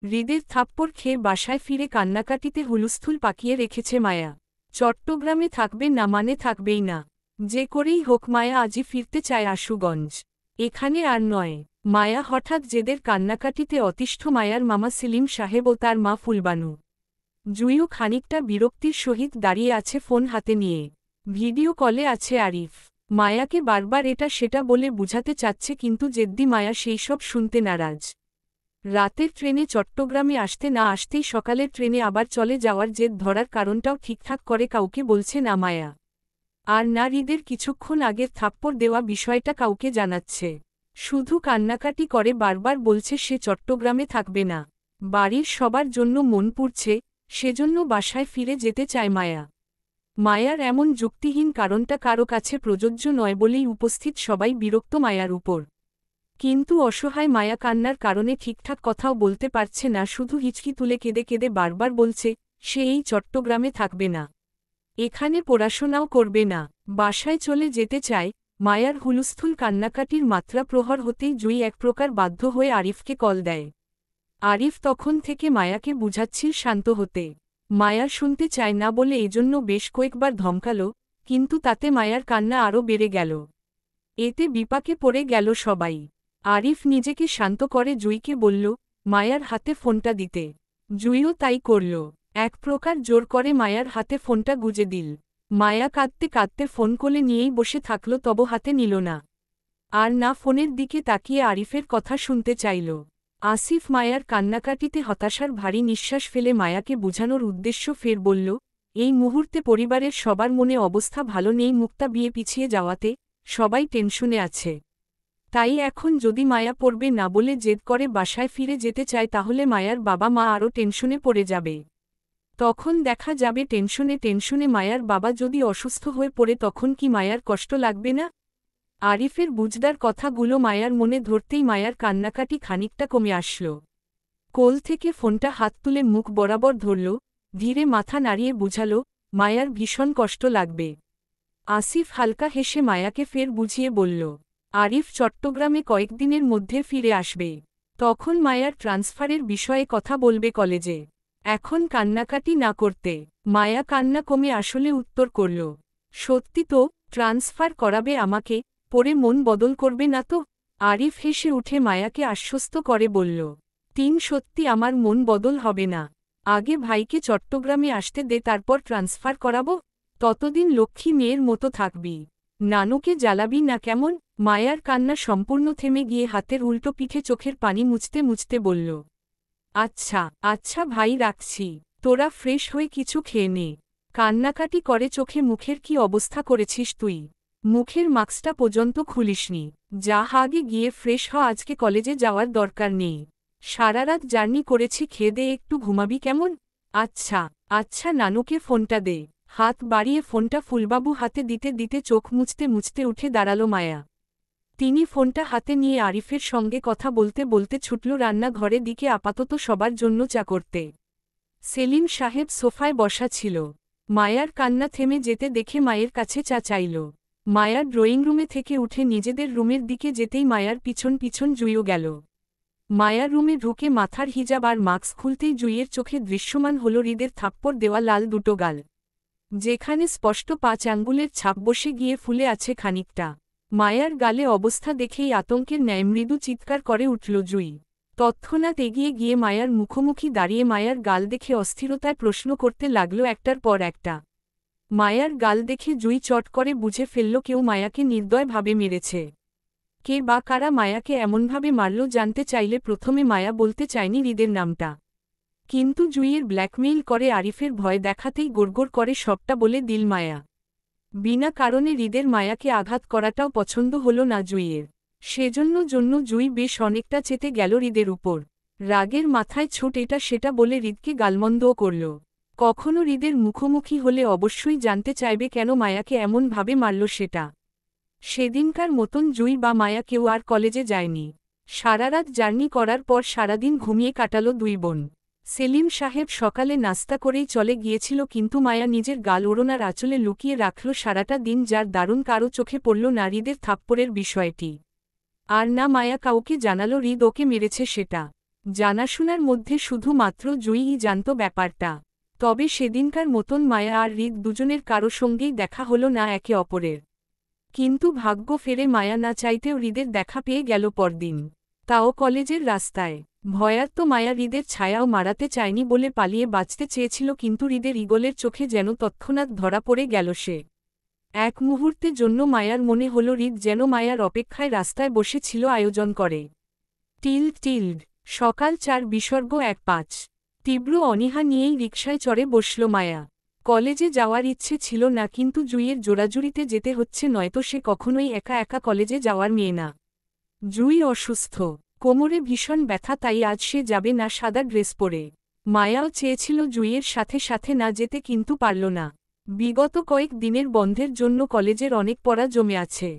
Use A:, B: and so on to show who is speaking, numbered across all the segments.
A: হৃদের থাপ্পড় খেয়ে বাসায় ফিরে কান্নাকাটিতে হুলস্থুল পাকিয়ে রেখেছে মায়া। চট্টগ্রামে থাকবে না মানে থাকবেই না। যে করেই হোক মায়া আজই ফিরতে চায় আশুগঞ্জ। এখানে আর নয়। মায়া হঠাৎ জেদের কান্নাকাটিতে অতিষ্ঠ মায়ার মামা সেলিম সাহেব ও তার মা ফুলবানু। জুইও খানিকটা বিরক্তির সহিত দাঁড়িয়ে আছে ফোন হাতে নিয়ে। ভিডিও কলে আছে আরিফ। মায়াকে বারবার এটা সেটা বলে বুঝাতে চাচ্ছে কিন্তু জেদ্দি মায়া সেই সব শুনতে নারাজ। রাতের ট্রেনে চট্টগ্রামে আসতে না আসতেই সকালের ট্রেনে আবার চলে যাওয়ার জেদ ধরার কারণটাও ঠিকঠাক করে কাউকে বলছে না মায়া। আর না হৃদের কিছুক্ষণ আগের থাপ্পড় দেওয়া বিষয়টা কাউকে জানাচ্ছে। শুধু কান্নাকাটি করে বারবার বলছে সে চট্টগ্রামে থাকবে না। বাড়ির সবার জন্য মন পুড়ছে, সেজন্য বাসায় ফিরে যেতে চায় মায়া। মায়ার এমন যুক্তিহীন কারণটা কারো কাছে প্রযোজ্য নয় বলেই উপস্থিত সবাই বিরক্ত মায়ার উপর। কিন্তু অসহায় মায়া কান্নার কারণে ঠিকঠাক কথাও বলতে পারছে না, শুধু হিচকি তুলে কেঁদে কেঁদে বারবার বলছে সে এই চট্টগ্রামে থাকবে না, এখানে পড়াশোনাও করবে না, বাসায় চলে যেতে চায়। মায়ার হুলস্থুল কান্নাকাটির মাত্রা প্রহর হতেই জুই এক প্রকার বাধ্য হয়ে আরিফকে কল দেয়। আরিফ তখন থেকে মায়াকে বুঝাচ্ছিল শান্ত হতে। মায়া শুনতে চায় না বলে এজন্য বেশ কয়েকবার ধমকালো, কিন্তু তাতে মায়ার কান্না আরও বেড়ে গেল। এতে বিপাকে পড়ে গেল সবাই। আরিফ নিজেকে শান্ত করে জুইকে বলল মায়ার হাতে ফোনটা দিতে। জুইও তাই করল। এক প্রকার জোর করে মায়ার হাতে ফোনটা গুজে দিল। মায়া কাঁদতে কাঁদতে ফোন কোলে নিয়েই বসে থাকল, তবু হাতে নিল না। আর না ফোনের দিকে তাকিয়ে আরিফের কথা শুনতে চাইল। আসিফ মায়ার কান্নাকাটিতে হতাশার ভারী নিঃশ্বাস ফেলে মায়াকে বুঝানোর উদ্দেশ্য ফের বলল, এই মুহূর্তে পরিবারের সবার মনে অবস্থা ভালো নেই, মুক্তা বিয়ে পিছিয়ে যাওয়াতে সবাই টেনশনে আছে। তাই এখন যদি মায়া পড়বে না বলে জেদ করে বাসায় ফিরে যেতে চায় তাহলে মায়ার বাবা মা আরও টেনশনে পড়ে যাবে। তখন দেখা যাবে টেনশনে টেনশনে মায়ার বাবা যদি অসুস্থ হয়ে পড়ে তখন কি মায়ার কষ্ট লাগবে না? আরিফের বুঝদার কথাগুলো মায়ার মনে ধরতেই মায়ার কান্নাকাটি খানিকটা কমে আসল। কোল থেকে ফোনটা হাত তুলে মুখ বরাবর ধরল, ধীরে মাথা নাড়িয়ে বুঝাল মায়ার ভীষণ কষ্ট লাগবে। আসিফ হালকা হেসে মায়াকে ফের বুঝিয়ে বলল, আরিফ চট্টগ্রামে কয়েকদিনের মধ্যে ফিরে আসবে। তখন মায়ার ট্রান্সফারের বিষয়ে কথা বলবে কলেজে। এখন কান্নাকাটি না করতে। মায়া কান্না কমে আসলে উত্তর করল, সত্যি তো, ট্রান্সফার করাবে আমাকে, পরে মন বদল করবে না তো? আরিফ হেসে উঠে মায়াকে আশ্বস্ত করে বলল, সত্যি আমার মন বদল হবে না। আগে ভাইকে চট্টগ্রামে আসতে দে, তারপর ট্রান্সফার করাবো। ততদিন লক্ষ্মী মেয়ের মতো থাকবি, নানুকে জ্বালাবি না কেমন? মায়ার কান্না সম্পূর্ণ থেমে গিয়ে হাতের উল্টো পিঠে চোখের পানি মুছতে মুছতে বলল, আচ্ছা আচ্ছা ভাই, রাখছি। তোরা ফ্রেশ হয়ে কিছু খেয়ে নে। কান্নাকাটি করে চোখে মুখের কি অবস্থা করেছিস তুই? মুখের মাস্কটা পর্যন্ত খুলিসনি। যা আগে গিয়ে ফ্রেশ হ, আজকে কলেজে যাওয়ার দরকার নেই। সারারাত জার্নি করেছি, খেয়ে দে, একটু ঘুমাবি কেমন? আচ্ছা আচ্ছা, নানুকে ফোনটা দে। হাত বাড়িয়ে ফোনটা ফুলবাবু হাতে দিতে দিতে চোখ মুছতে মুছতে উঠে দাঁড়ালো মায়া। তিনি ফোনটা হাতে নিয়ে আরিফের সঙ্গে কথা বলতে বলতে ছুটল রান্নাঘরের দিকে, আপাতত সবার জন্য চা করতে। সেলিম সাহেব সোফায় বসা ছিল। মায়ার কান্না থেমে যেতে দেখে মায়ের কাছে চা চাইল। মায়ার ড্রয়িং রুমে থেকে উঠে নিজেদের রুমের দিকে যেতেই মায়ার পিছন পিছন জুইও গেল। মায়ার রুমে ঢুকে মাথার হিজাব আর মাস্ক খুলতেই জুইয়ের চোখে দৃশ্যমান হল হৃদের থাপ্পড় দেওয়া লাল দুটো গাল, যেখানে স্পষ্ট 5 আঙ্গুলের ছাপ বসে গিয়ে ফুলে আছে খানিকটা। মায়ার গালে অবস্থা দেখেই আতঙ্কের ন্যায় মৃদু চিৎকার করে উঠল জুই। তৎক্ষণাৎ এগিয়ে গিয়ে মায়ার মুখোমুখি দাঁড়িয়ে মায়ার গাল দেখে অস্থিরতায় প্রশ্ন করতে লাগল একটার পর একটা। মায়ার গাল দেখে জুই চট করে বুঝে ফেলল কেউ মায়াকে নির্দয়ভাবে মেরেছে। কে বা কারা মায়াকে এমনভাবে মারল জানতে চাইলে প্রথমে মায়া বলতে চায়নি হৃদের নামটা। কিন্তু জুইয়ের ব্ল্যাকমেইল করে আরিফের ভয় দেখাতেই গোড়গোড় করে সবটা বলে দিল মায়া। বিনা কারণে হৃদের মায়াকে আঘাত করাটাও পছন্দ হল না জুইয়ের। সেজন্য জুই বেশ অনেকটা চেতে গেল হৃদের উপর। রাগের মাথায় ছুট এটা সেটা বলে হৃদকে গালমন্দও করল। কখনো হৃদের মুখোমুখি হলে অবশ্যই জানতে চাইবে কেন মায়াকে এমনভাবে মারল সেটা। সেদিনকার মতন জুই বা মায়া কেউ আর কলেজে যায়নি। সারারাত জার্নি করার পর সারাদিন ঘুমিয়ে কাটালো দুই বোন। সেলিম সাহেব সকালে নাস্তা করেই চলে গিয়েছিল, কিন্তু মায়া নিজের গাল ওড়নার আঁচলে লুকিয়ে রাখল সারাটা দিন, যার দারুণ কারো চোখে পড়ল না হৃদের থাপ্পড়ের বিষয়টি। আর না মায়া কাউকে জানালো হৃদ ওকে মেরেছে সেটা। জানাশোনার মধ্যে শুধুমাত্র জুঁইই জানত ব্যাপারটা। তবে সেদিনকার মতন মায়া আর হৃদ দুজনের কারো সঙ্গেই দেখা হলো না একে অপরের। কিন্তু ভাগ্য ফেরে মায়া না চাইতেও হৃদের দেখা পেয়ে গেল পরদিন, তাও কলেজের রাস্তায়। ভয়ার্ত মায়া হৃদের ছায়াও মারাতে চায়নি বলে পালিয়ে বাঁচতে চেয়েছিল, কিন্তু হৃদের ঈগলের চোখে যেন তৎক্ষণাৎ ধরা পড়ে গেল সে। এক মুহূর্তের জন্য মায়ার মনে হল হৃদ যেন মায়ার অপেক্ষায় রাস্তায় বসেছিল আয়োজন করে। টিল্ড টিল্ড সকাল 4:1 তীব্র অনীহা নিয়েই রিকশায় চড়ে বসল মায়া। কলেজে যাওয়ার ইচ্ছে ছিল না, কিন্তু জুঁইয়ের জোড়াজুড়িতে যেতে হচ্ছে, নয়তো সে কখনোই একা একা কলেজে যাওয়ার মেয়ে না। জুঁই অসুস্থ, কোমরে ভীষণ ব্যথা, তাই আজ সে যাবে না সাদা ড্রেস পরে। মায়াও চেয়েছিল জুঁইয়ের সাথে সাথে না যেতে, কিন্তু পারল না। বিগত কয়েক দিনের বন্ধের জন্য কলেজের অনেক পড়া জমে আছে,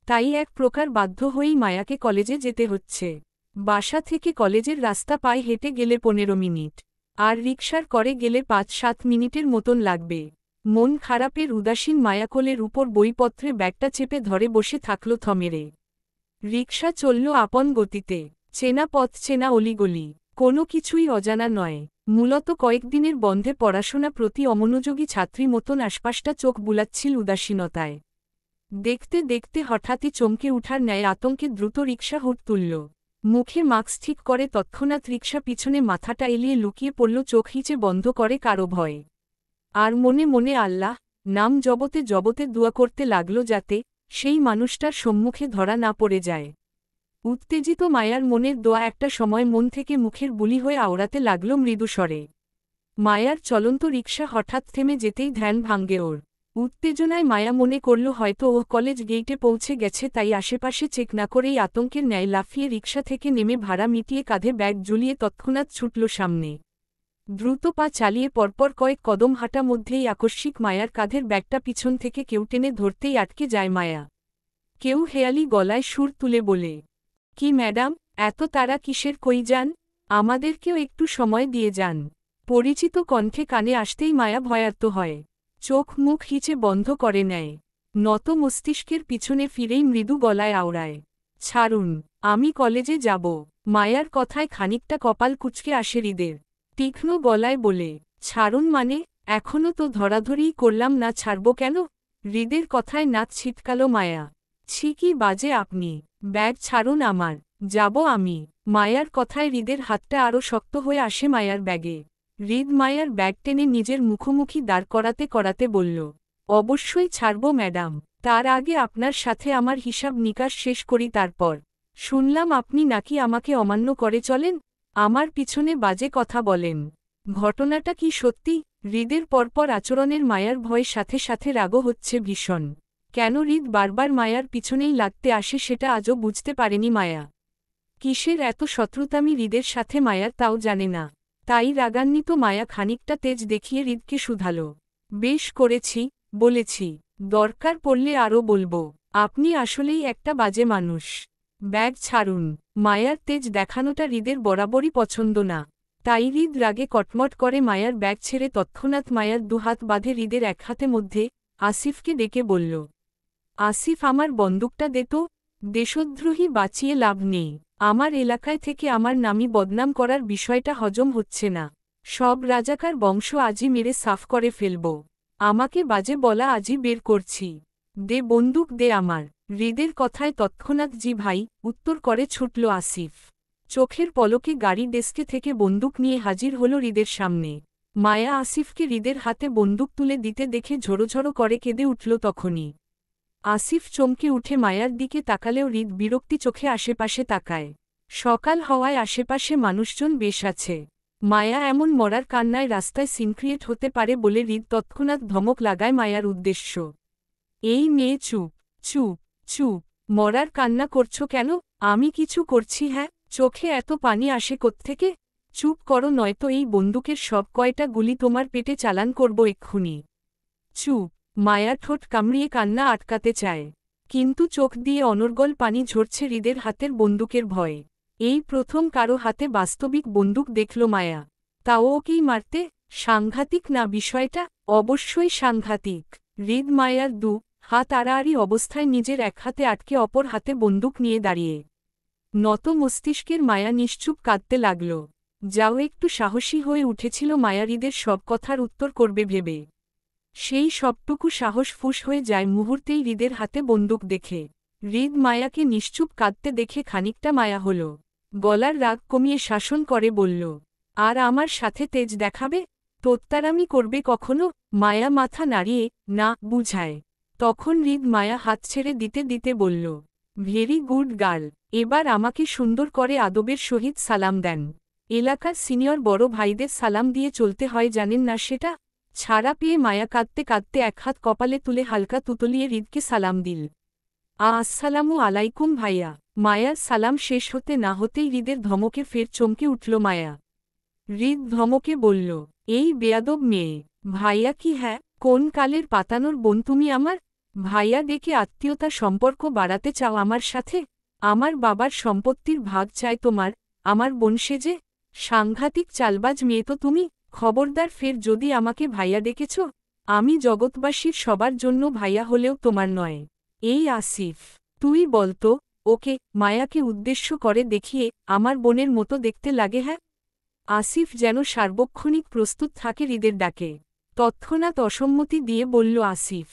A: তাই এক প্রকার বাধ্য হয়েই মায়াকে কলেজে যেতে হচ্ছে। বাসা থেকে কলেজের রাস্তা পায়ে হেঁটে গেলে 15 মিনিট, আর রিকশার করে গেলে 5-7 মিনিটের মতন লাগবে। মন খারাপের উদাসীন মায়া কোলের উপর বইপত্রে ব্যাগটা চেপে ধরে বসে থাকল থমেরে। রিকশা চলল আপন গতিতে, চেনা পথ চেনা অলিগলি, কোনো কিছুই অজানা নয়। মূলত কয়েকদিনের বন্ধে পড়াশোনা প্রতি অমনোযোগী ছাত্রী মতন আশপাশটা চোখ বুলাচ্ছিল উদাসীনতায়। দেখতে দেখতে হঠাৎই চমকে উঠার ন্যায় আতঙ্কে দ্রুত রিকশা হুট তুলল। মুখে মাস্ক ঠিক করে তৎক্ষণাৎ রিকশা পিছনে মাথাটা এলিয়ে লুকিয়ে পড়ল, চোখ হিচে বন্ধ করে কারো ভয়ে। আর মনে মনে আল্লাহ নাম জবতে জবতে দোয়া করতে লাগল যাতে সেই মানুষটার সম্মুখে ধরা না পড়ে যায়। উত্তেজিত মায়ার মনের দোয়া একটা সময় মন থেকে মুখের বুলি হয়ে আওড়াতে লাগল মৃদুস্বরে। মায়ার চলন্ত রিকশা হঠাৎ থেমে যেতেই ধ্যান ভাঙ্গে ওর। উত্তেজনায় মায়া মনে করল হয়তো ও কলেজ গেইটে পৌঁছে গেছে, তাই আশেপাশে চেক না করেই আতঙ্কের ন্যায় লাফিয়ে রিকশা থেকে নেমে ভাড়া মিটিয়ে কাঁধে ব্যাগ ঝুলিয়ে তৎক্ষণাৎ ছুটল সামনে। দ্রুত পা চালিয়ে পরপর কয়েক কদম হাঁটা মধ্যেই আকস্মিক মায়ার কাঁধের ব্যাগটা পিছন থেকে কেউ টেনে ধরতেই আটকে যায় মায়া। কেউ হেয়ালি গলায় সুর তুলে বলে, কি ম্যাডাম, এত তারা কিসের, কই যান? আমাদেরকেও একটু সময় দিয়ে যান। পরিচিত কণ্ঠে কানে আসতেই মায়া ভয়ার্ত হয়, চোখ মুখ হিচে বন্ধ করে নেয়। নত মস্তিষ্কের পিছনে ফিরেই মৃদু গলায় আওড়ায়, ছাড়ুন, আমি কলেজে যাব। মায়ার কথায় খানিকটা কপাল কুঁচকে আসে হৃদের। তীক্ষ্ণ গলায় বলে, ছাড়ুন মানে? এখনও তো ধরাধরিই করলাম না, ছাড়ব কেন? হৃদের কথায় নাক ছিটকাল মায়া। ছি, কি বাজে আপনি! ব্যাগ ছাড়ুন আমার, যাব আমি। মায়ার কথায় হৃদের হাতটা আরও শক্ত হয়ে আসে মায়ার ব্যাগে। হৃদ মায়ার ব্যাগ টেনে নিজের মুখোমুখি দাঁড় করাতে করাতে বলল, অবশ্যই ছাড়ব ম্যাডাম, তার আগে আপনার সাথে আমার হিসাব নিকাশ শেষ করি, তারপর। শুনলাম আপনি নাকি আমাকে অমান্য করে চলেন, আমার পিছনে বাজে কথা বলেন। ঘটনাটা কি সত্যি? হৃদের পরপর আচরণের মায়ার ভয় সাথে সাথে রাগও হচ্ছে ভীষণ। কেন হৃদ বারবার মায়ার পিছনেই লাগতে আসে সেটা আজও বুঝতে পারেনি মায়া। কিসের এত শত্রুতামি হৃদের সাথে মায়ার তাও জানে না। তাই রাগান্বিত মায়া খানিকটা তেজ দেখিয়ে হৃদকে শুধাল, বেশ করেছি, বলেছি, দরকার পড়লে আরও বলবো। আপনি আসলেই একটা বাজে মানুষ। ব্যাগ ছাড়ুন। মায়ার তেজ দেখানোটা হৃদের বরাবরই পছন্দ না, তাই হৃদ রাগে কটমট করে মায়ার ব্যাগ ছেড়ে তৎক্ষণাৎ মায়ার দুহাত বাঁধে হৃদের এক হাতে মধ্যে আসিফকে ডেকে বলল, আসিফ, আমার বন্দুকটা দে তো। দেশদ্রোহী বাঁচিয়ে লাভ নেই। আমার এলাকায় থেকে আমার নামি বদনাম করার বিষয়টা হজম হচ্ছে না। সব রাজাকার বংশ আজই মেরে সাফ করে ফেলব। আমাকে বাজে বলা আজই বের করছি। দে বন্দুক, দে আমার। হৃদের কথায় তৎক্ষণাৎ জি ভাই উত্তর করে ছুটল আসিফ। চোখের পলকে গাড়ি ডেস্কে থেকে বন্দুক নিয়ে হাজির হল হৃদের সামনে। মায়া আসিফকে হৃদের হাতে বন্দুক তুলে দিতে দেখে ঝোড়োঝোড়ো করে কেঁদে উঠল তখনই। আসিফ চমকে উঠে মায়ার দিকে তাকালেও হৃদ বিরক্তি চোখে আশেপাশে তাকায়। সকাল হওয়ায় আশেপাশে মানুষজন বেশ আছে। মায়া এমন মরার কান্নায় রাস্তায় সিন ক্রিয়েট হতে পারে বলে হৃদ তৎক্ষণাৎ ধমক লাগায় মায়ার উদ্দেশ্য। এই মেয়ে, চুপ চুপ চুপ, মরার কান্না করছো কেন? আমি কিছু করছি? হ্যাঁ, চোখে এত পানি আসে কোত্থেকে? চুপ করো, নয়তো এই বন্দুকের সব কয়টা গুলি তোমার পেটে চালান করব এক্ষুনি। চুপ। মায়া ঠোঁট কামড়িয়ে কান্না আটকাতে চায়, কিন্তু চোখ দিয়ে অনর্গল পানি ঝরছে হৃদের হাতের বন্দুকের ভয়ে। এই প্রথম কারো হাতে বাস্তবিক বন্দুক দেখল মায়া, তাও ওকেই মারতে। সাংঘাতিক না বিষয়টা? অবশ্যই সাংঘাতিক। হৃদ মায়ার হাত আড়াআড়ি অবস্থায় নিজের এক হাতে আটকে অপর হাতে বন্দুক নিয়ে দাঁড়িয়ে। নত মস্তিষ্কের মায়া নিশ্চুপ কাঁদতে লাগল। যাও একটু সাহসী হয়ে উঠেছিল মায়া হৃদের সব কথার উত্তর করবে ভেবে। সেই সবটুকু সাহস ফুস হয়ে যায় মুহূর্তেই হৃদের হাতে বন্দুক দেখে। হৃদ মায়াকে নিশ্চুপ কাঁদতে দেখে খানিকটা মায়া হল। গলার রাগ কমিয়ে শাসন করে বলল, আর আমার সাথে তেজ দেখাবে? তোত্তারামি করবে কখনো? মায়া মাথা নাড়িয়ে না বুঝায়। তখন হৃদ মায়া হাত ছেড়ে দিতে দিতে বলল, ভেরি গুড গার্ল, এবার আমাকে সুন্দর করে আদবের সহিত সালাম দেন। এলাকার সিনিয়র বড় ভাইদের সালাম দিয়ে চলতে হয়, জানেন না সেটা? ছাড়া পেয়ে মায়া কাঁদতে কাঁদতে এক হাত কপালে তুলে হালকা তুতলিয়ে হৃদকে সালাম দিল। আসসালামু আলাইকুম ভাইয়া। মায়ার সালাম শেষ হতে না হতেই হৃদের ধমকে ফের চমকে উঠল মায়া। হৃদ ধমকে বলল, এই বেয়াদব মেয়ে, ভাইয়া কি? হ্যাঁ, কোন কালের পাতানোর বোন তুমি আমার? ভাইয়া ডেকে আত্মীয়তা সম্পর্ক বাড়াতে চাও আমার সাথে? আমার বাবার সম্পত্তির ভাগ চায় তোমার, আমার বোন সেজে? সাংঘাতিক চালবাজ মেয়ে তো তুমি। খবরদার, ফের যদি আমাকে ভাইয়া ডেকেছ, আমি জগৎবাসীর সবার জন্য ভাইয়া হলেও তোমার নয়। এই আসিফ, তুই বলতো ওকে, মায়াকে উদ্দেশ্য করে দেখিয়ে, আমার বোনের মতো দেখতে লাগে? হ্যাঁ? আসিফ যেন সার্বক্ষণিক প্রস্তুত থাকে হৃদের ডাকে। তৎক্ষণাৎ অসম্মতি দিয়ে বলল আসিফ,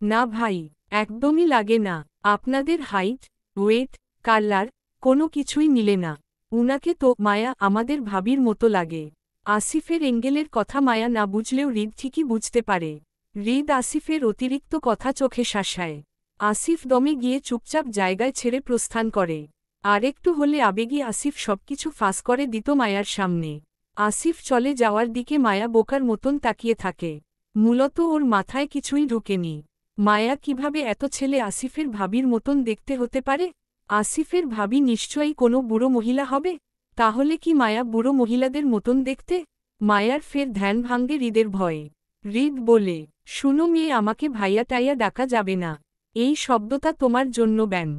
A: না ভাই, একদমই লাগে না। আপনাদের হাইট, ওয়েট, কালার কোনো কিছুই মিলে না। উনাকে তো মায়া আমাদের ভাবির মতো লাগে। আসিফের এঙ্গেলের কথা মায়া না বুঝলেও হৃদ ঠিকই বুঝতে পারে। হৃদ আসিফের অতিরিক্ত কথা চোখে শাসায়। আসিফ দমে গিয়ে চুপচাপ জায়গায় ছেড়ে প্রস্থান করে। আরেকটু হলে আবেগী আসিফ সবকিছু ফাঁস করে দিত মায়ার সামনে। আসিফ চলে যাওয়ার দিকে মায়া বোকার মতন তাকিয়ে থাকে। মূলত ওর মাথায় কিছুই ঢোকেনি। মায়া কিভাবে এত ছেলে আসিফের ভাবির মতন দেখতে হতে পারে? আসিফের ভাবি নিশ্চয়ই কোনো বুড়ো মহিলা হবে। তাহলে কি মায়া বুড়ো মহিলাদের মতন দেখতে? মায়ার ফের ধ্যান ভাঙ্গে হৃদের ভয়ে। হৃদ বলে, শুনো মেয়ে, আমাকে ভাইয়া টাইয়া ডাকা যাবে না। এই শব্দটা তোমার জন্য ব্যান।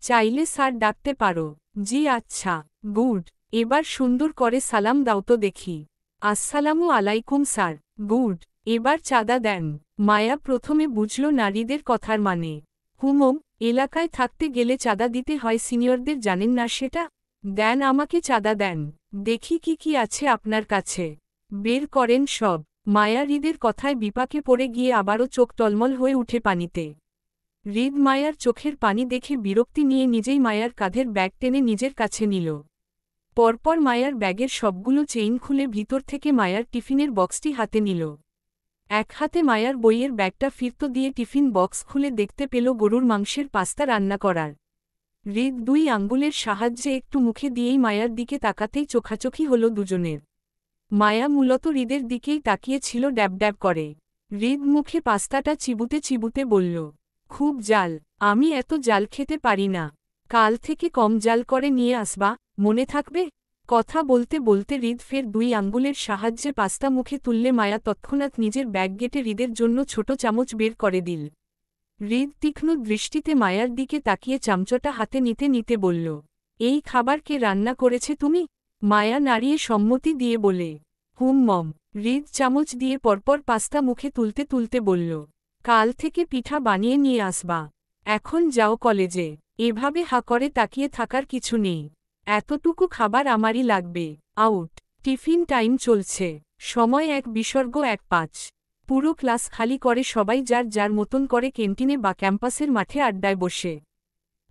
A: চাইলে স্যার ডাকতে পারো। জি আচ্ছা, গুড। এবার সুন্দর করে সালাম দাও তো দেখি। আসসালামু আলাইকুম স্যার। গুড। এবার চাঁদা দেন। মায়া প্রথমে বুঝল না হৃদের কথার মানে। হুমম, এলাকায় থাকতে গেলে চাঁদা দিতে হয় সিনিয়রদের, জানেন না সেটা? দেন, আমাকে চাঁদা দেন। দেখি কি কি আছে আপনার কাছে। বের করেন সব। মায়া হৃদের কথায় বিপাকে পড়ে গিয়ে আবারও চোখ টলমল হয়ে উঠে পানিতে। হৃদ মায়ার চোখের পানি দেখে বিরক্তি নিয়ে নিজেই মায়ার কাঁধের ব্যাগ টেনে নিজের কাছে নিল। পরপর মায়ার ব্যাগের সবগুলো চেইন খুলে ভিতর থেকে মায়ার টিফিনের বক্সটি হাতে নিল। এক হাতে মায়ার বইয়ের ব্যাগটা ফিরত দিয়ে টিফিন বক্স খুলে দেখতে পেল গরুর মাংসের পাস্তা রান্না করার। হৃদ দুই আঙ্গুলের সাহায্যে একটু মুখে দিয়েই মায়ার দিকে তাকাতেই চোখাচোখি হল দুজনের। মায়া মূলত হৃদের দিকেই তাকিয়েছিল ড্যাব ড্যাব করে। হৃদ মুখে পাস্তাটা চিবুতে চিবুতে বলল, খুব জাল, আমি এত জাল খেতে পারি না। কাল থেকে কম জাল করে নিয়ে আসবা, মনে থাকবে? কথা বলতে বলতে হৃদ ফের দুই আঙ্গুলের সাহায্যে পাস্তা মুখে তুললে মায়া তৎক্ষণাৎ নিজের ব্যাগ গেটে হৃদের জন্য ছোট চামচ বের করে দিল। হৃদ তীক্ষ্ণ দৃষ্টিতে মায়ার দিকে তাকিয়ে চামচটা হাতে নিতে নিতে বলল, এই খাবার কে রান্না করেছে তুমি? মায়া নাড়িয়ে সম্মতি দিয়ে বলে, হুম মম। হৃদ চামচ দিয়ে পরপর পাস্তা মুখে তুলতে তুলতে বলল, কাল থেকে পিঠা বানিয়ে নিয়ে আসবা। এখন যাও কলেজে। এভাবে হা করে তাকিয়ে থাকার কিছু নেই। এতটুকু খাবার আমারই লাগবে। আউট। টিফিন টাইম চলছে। সময় 1:05। পুরো ক্লাস খালি করে সবাই যার যার মতন করে ক্যান্টিনে বা ক্যাম্পাসের মাঠে আড্ডায় বসে।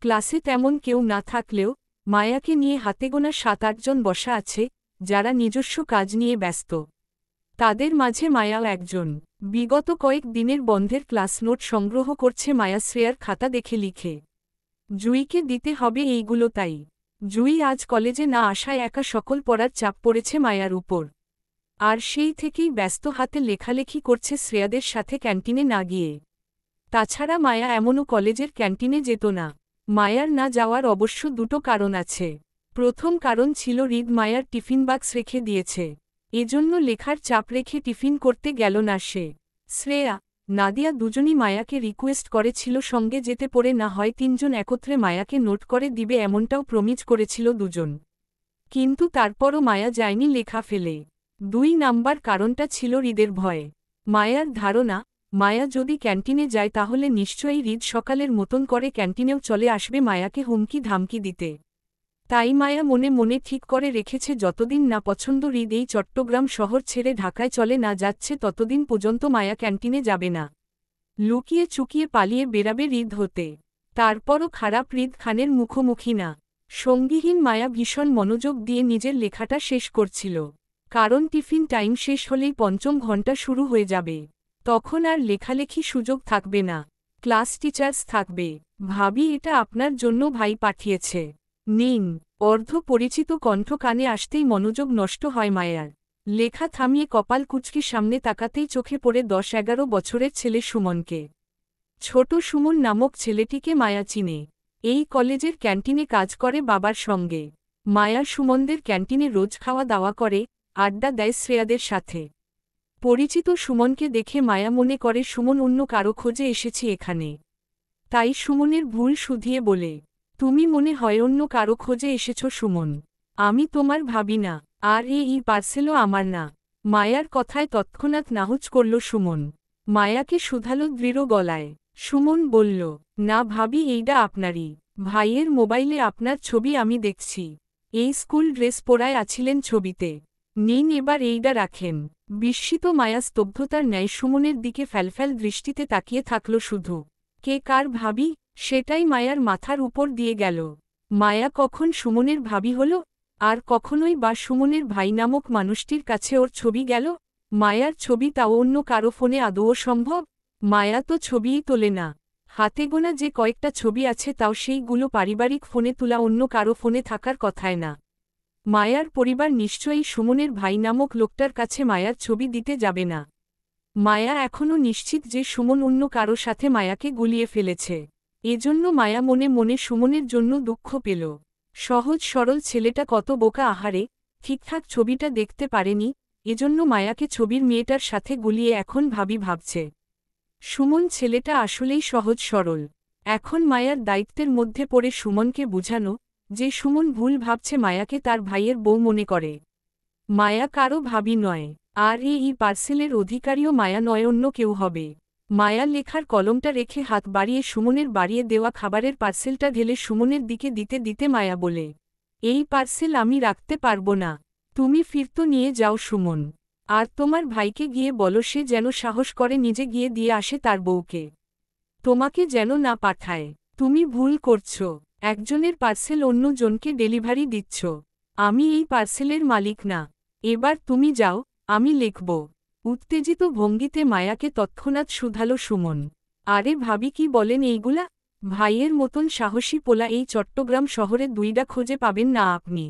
A: ক্লাসে তেমন কেউ না থাকলেও মায়াকে নিয়ে হাতেগোনা 7-8 জন বসা আছে, যারা নিজস্ব কাজ নিয়ে ব্যস্ত। তাদের মাঝে মায়াও একজন। বিগত কয়েক দিনের বন্ধের ক্লাস নোট সংগ্রহ করছে মায়া শ্রেয়ার খাতা দেখে লিখে। জুইকে দিতে হবে এইগুলো, তাই জুই আজ কলেজে না আসায় একা সকল পড়ার চাপ পড়েছে মায়ার উপর। আর সেই থেকেই ব্যস্ত হাতে লেখালেখি করছে শ্রেয়াদের সাথে ক্যান্টিনে না গিয়ে। তাছাড়া মায়া এমনও কলেজের ক্যান্টিনে যেত না। মায়ার না যাওয়ার অবশ্য দুটো কারণ আছে। প্রথম কারণ ছিল হৃদ মায়ার টিফিন বাক্স রেখে দিয়েছে, এজন্য লেখার চাপ রেখে টিফিন করতে গেল না সে। শ্রেয়া, নাদিয়া দুজনই মায়াকে রিকোয়েস্ট করেছিল সঙ্গে যেতে, পড়ে না হয় 3 জন একত্রে মায়াকে নোট করে দিবে এমনটাও প্রমিজ করেছিল দুজন। কিন্তু তারপরও মায়া যায়নি লেখা ফেলে। 2 নাম্বার কারণটা ছিল হৃদের ভয়ে। মায়ার ধারণা, মায়া যদি ক্যান্টিনে যায় তাহলে নিশ্চয়ই হৃদ সকালের মতন করে ক্যান্টিনেও চলে আসবে মায়াকে হুমকি ধামকি দিতে। তাই মায়া মনে মনে ঠিক করে রেখেছে যতদিন না পছন্দ হৃদ এই চট্টগ্রাম শহর ছেড়ে ঢাকায় চলে না যাচ্ছে ততদিন পর্যন্ত মায়া ক্যান্টিনে যাবে না। লুকিয়ে চুকিয়ে পালিয়ে বেরাবে হৃদ হতে। তারপরও খারাপ হৃদ খানের মুখোমুখি না। সঙ্গীহীন মায়া ভীষণ মনোযোগ দিয়ে নিজের লেখাটা শেষ করছিল। কারণ টিফিন টাইম শেষ হলেই পঞ্চম ঘণ্টা শুরু হয়ে যাবে। তখন আর লেখালেখি সুযোগ থাকবে না। ক্লাস টিচার্স থাকবে। ভাবি এটা আপনার জন্য ভাই পাঠিয়েছে। নিন। অর্ধ পরিচিত কণ্ঠ কানে আসতেই মনোযোগ নষ্ট হয় মায়ার। লেখা থামিয়ে কপাল কুঁচকে সামনে তাকাতেই চোখে পড়ে 10-11 বছরের ছেলে সুমনকে। ছোট সুমন নামক ছেলেটিকে মায়া চিনে। এই কলেজের ক্যান্টিনে কাজ করে বাবার সঙ্গে। মায়া সুমনদের ক্যান্টিনে রোজ খাওয়া দাওয়া করে, আড্ডা দেয় শ্রেয়াদের সাথে। পরিচিত সুমনকে দেখে মায়া মনে করে সুমন অন্য কারো খোঁজে এসেছে এখানে। তাই সুমনের ভুল শুধিয়ে বলে, তুমি মনে হয় অন্য কারো খোঁজে এসেছ সুমন। আমি তোমার ভাবি না, আর এই পার্সেলও আমার না। মায়ার কথায় তৎক্ষণাৎ নাহুচ করল সুমন। মায়াকে শুধালো দৃঢ় গলায়। সুমন বলল, না ভাবি এইটা আপনারই। ভাইয়ের মোবাইলে আপনার ছবি আমি দেখছি। এই স্কুল ড্রেস পরায় আছিলেন ছবিতে। নিন এবার এইটা রাখেন। বিস্মিত মায়া স্তব্ধতার ন্যায় সুমনের দিকে ফ্যালফ্যাল দৃষ্টিতে তাকিয়ে থাকল শুধু। কে কার ভাবি, সেটাই মায়ার মাথার উপর দিয়ে গেল। মায়া কখন সুমনের ভাবি হল? আর কখনোই বা সুমনের ভাই নামক মানুষটির কাছে ওর ছবি গেল? মায়ার ছবি তাও অন্য কারো ফোনে আদৌ সম্ভব? মায়া তো ছবিই তোলে না। হাতে গোনা যে কয়েকটা ছবি আছে তাও সেইগুলো পারিবারিক ফোনে তোলা, অন্য কারো ফোনে থাকার কথায় না। মায়ার পরিবার নিশ্চয়ই সুমনের ভাই নামক লোকটার কাছে মায়ার ছবি দিতে যাবে না। মায়া এখনও নিশ্চিত যে সুমন অন্য কারো সাথে মায়াকে গুলিয়ে ফেলেছে। এজন্য মায়া মনে মনে সুমনের জন্য দুঃখ পেল। সহজ সরল ছেলেটা কত বোকা আহারে, ঠিকঠাক ছবিটা দেখতে পারেনি, এজন্য মায়াকে ছবির মেয়েটার সাথে গুলিয়ে এখন ভাবি ভাবছে। সুমন ছেলেটা আসলেই সহজ সরল। এখন মায়ার দায়িত্বের মধ্যে পড়ে সুমনকে বুঝানো যে সুমন ভুল ভাবছে, মায়াকে তার ভাইয়ের বউ মনে করে। মায়া কারো ভাবি নয়, আর এই পার্সেলের অধিকারীও মায়া নয়, অন্য কেউ হবে। মায়া লেখার কলমটা রেখে হাত বাড়িয়ে সুমনের বাড়িয়ে দেওয়া খাবারের পার্সেলটা ঢেলে সুমনের দিকে দিতে দিতে মায়া বলে, এই পার্সেল আমি রাখতে পারবো না। তুমি ফিরতো নিয়ে যাও সুমন। আর তোমার ভাইকে গিয়ে বলো সে যেন সাহস করে নিজে গিয়ে দিয়ে আসে তার বউকে। তোমাকে যেন না পাঠায়। তুমি ভুল করছো। একজনের পার্সেল অন্য জনকে ডেলিভারি দিচ্ছ। আমি এই পার্সেলের মালিক না। এবার তুমি যাও, আমি লিখব। উত্তেজিত ভঙ্গিতে মায়াকে তৎক্ষণাৎ শুধালো সুমন। আরে ভাবি কি বলেন এইগুলা? ভাইয়ের মতন সাহসী পোলা এই চট্টগ্রাম শহরে দুইটা খোঁজে পাবেন না আপনি।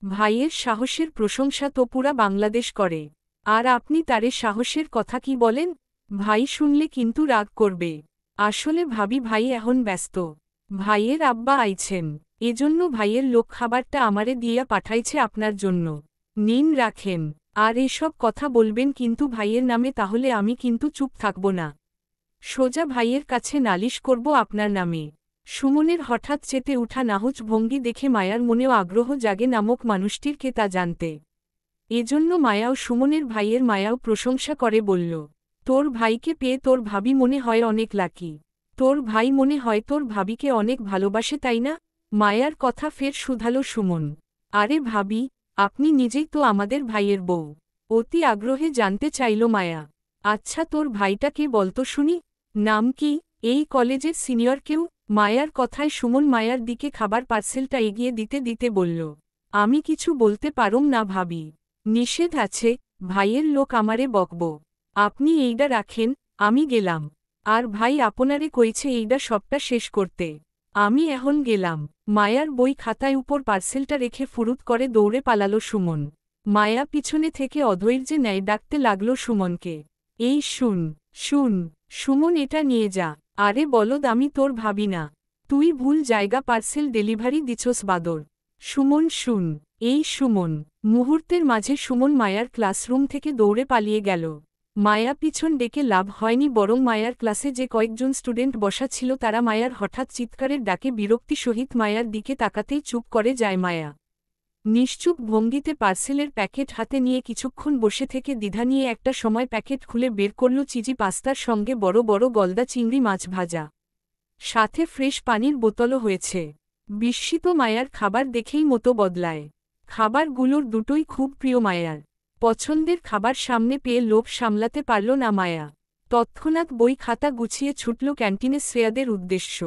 A: ভাইয়ের সাহসের প্রশংসা তো পুরা বাংলাদেশ করে। আর আপনি তারে সাহসের কথা কি বলেন? ভাই শুনলে কিন্তু রাগ করবে। আসলে ভাবি ভাই এখন ব্যস্ত। ভাইয়ের আব্বা আইছেন, এজন্য ভাইয়ের লোক খাবারটা আমারে দিয়া পাঠাইছে আপনার জন্য। নিন রাখেন। আর এসব কথা বলবেন কিন্তু ভাইয়ের নামে, তাহলে আমি কিন্তু চুপ থাকব না। সোজা ভাইয়ের কাছে নালিশ করব আপনার নামে। সুমনের হঠাৎ চেতে উঠা নাহুচ ভঙ্গি দেখে মায়ার মনেও আগ্রহ জাগে নামক মানুষটির কে তা জানতে। এজন্য মায়াও সুমনের ভাইয়ের মায়াও প্রশংসা করে বলল, তোর ভাইকে পেয়ে তোর ভাবি মনে হয় অনেক লাকি। তোর ভাই মনে হয় তোর ভাবিকে অনেক ভালোবাসে তাই না? মায়ার কথা ফের শুধালো সুমন। আরে ভাবি, আপনি নিজেই তো আমাদের ভাইয়ের বউ। অতি আগ্রহে জানতে চাইল মায়া। আচ্ছা তোর ভাইটা কে বলতো শুনি? নাম কি? এই কলেজের সিনিয়র কেউ? মায়ার কথায় সুমন মায়ার দিকে খাবার পার্সেলটা এগিয়ে দিতে দিতে বলল, আমি কিছু বলতে পারুম না ভাবি। নিষেধ আছে, ভাইয়ের লোক আমারে বকব। আপনি এইডা রাখেন, আমি গেলাম। আর ভাই আপনারে কইছে এইডা সবটা শেষ করতে। আমি এখন গেলাম। মায়ার বই খাতায় উপর পার্সেলটা রেখে ফুরুত করে দৌড়ে পালালো সুমন। মায়া পিছনে থেকে অধৈর্যে ন্যায় ডাকতে লাগল সুমনকে। এই শুন, শুন, সুমন এটা নিয়ে যা। আরে বলদ আমি তোর ভাবি না। তুই ভুল জায়গা পার্সেল ডেলিভারি দিছস বাদর। সুমন শুন, এই সুমন। মুহূর্তের মাঝে সুমন মায়ার ক্লাসরুম থেকে দৌড়ে পালিয়ে গেল। মায়া পিছন ডেকে লাভ হয়নি, বরং মায়ার ক্লাসে যে কয়েকজন স্টুডেন্ট বসা ছিল তারা মায়ার হঠাৎ চিৎকারের ডাকে বিরক্তি সহিত মায়ার দিকে তাকাতেই চুপ করে যায় মায়া। নিশ্চুপ ভঙ্গিতে পার্সেলের প্যাকেট হাতে নিয়ে কিছুক্ষণ বসে থেকে দ্বিধা নিয়ে একটা সময় প্যাকেট খুলে বের করল চিজি পাস্তার সঙ্গে বড় বড় গলদা চিংড়ি মাছ ভাজা। সাথে ফ্রেশ পানির বোতলও হয়েছে। বিস্মিত মায়ার খাবার দেখেই মতো বদলায়। খাবারগুলোর দুটোই খুব প্রিয় মায়ার। পছন্দের খাবার সামনে পেয়ে লোভ সামলাতে পারল না মায়া। তৎক্ষণাৎ বই খাতা গুছিয়ে ছুটল ক্যান্টিনে শ্রেয়াদের উদ্দেশ্য।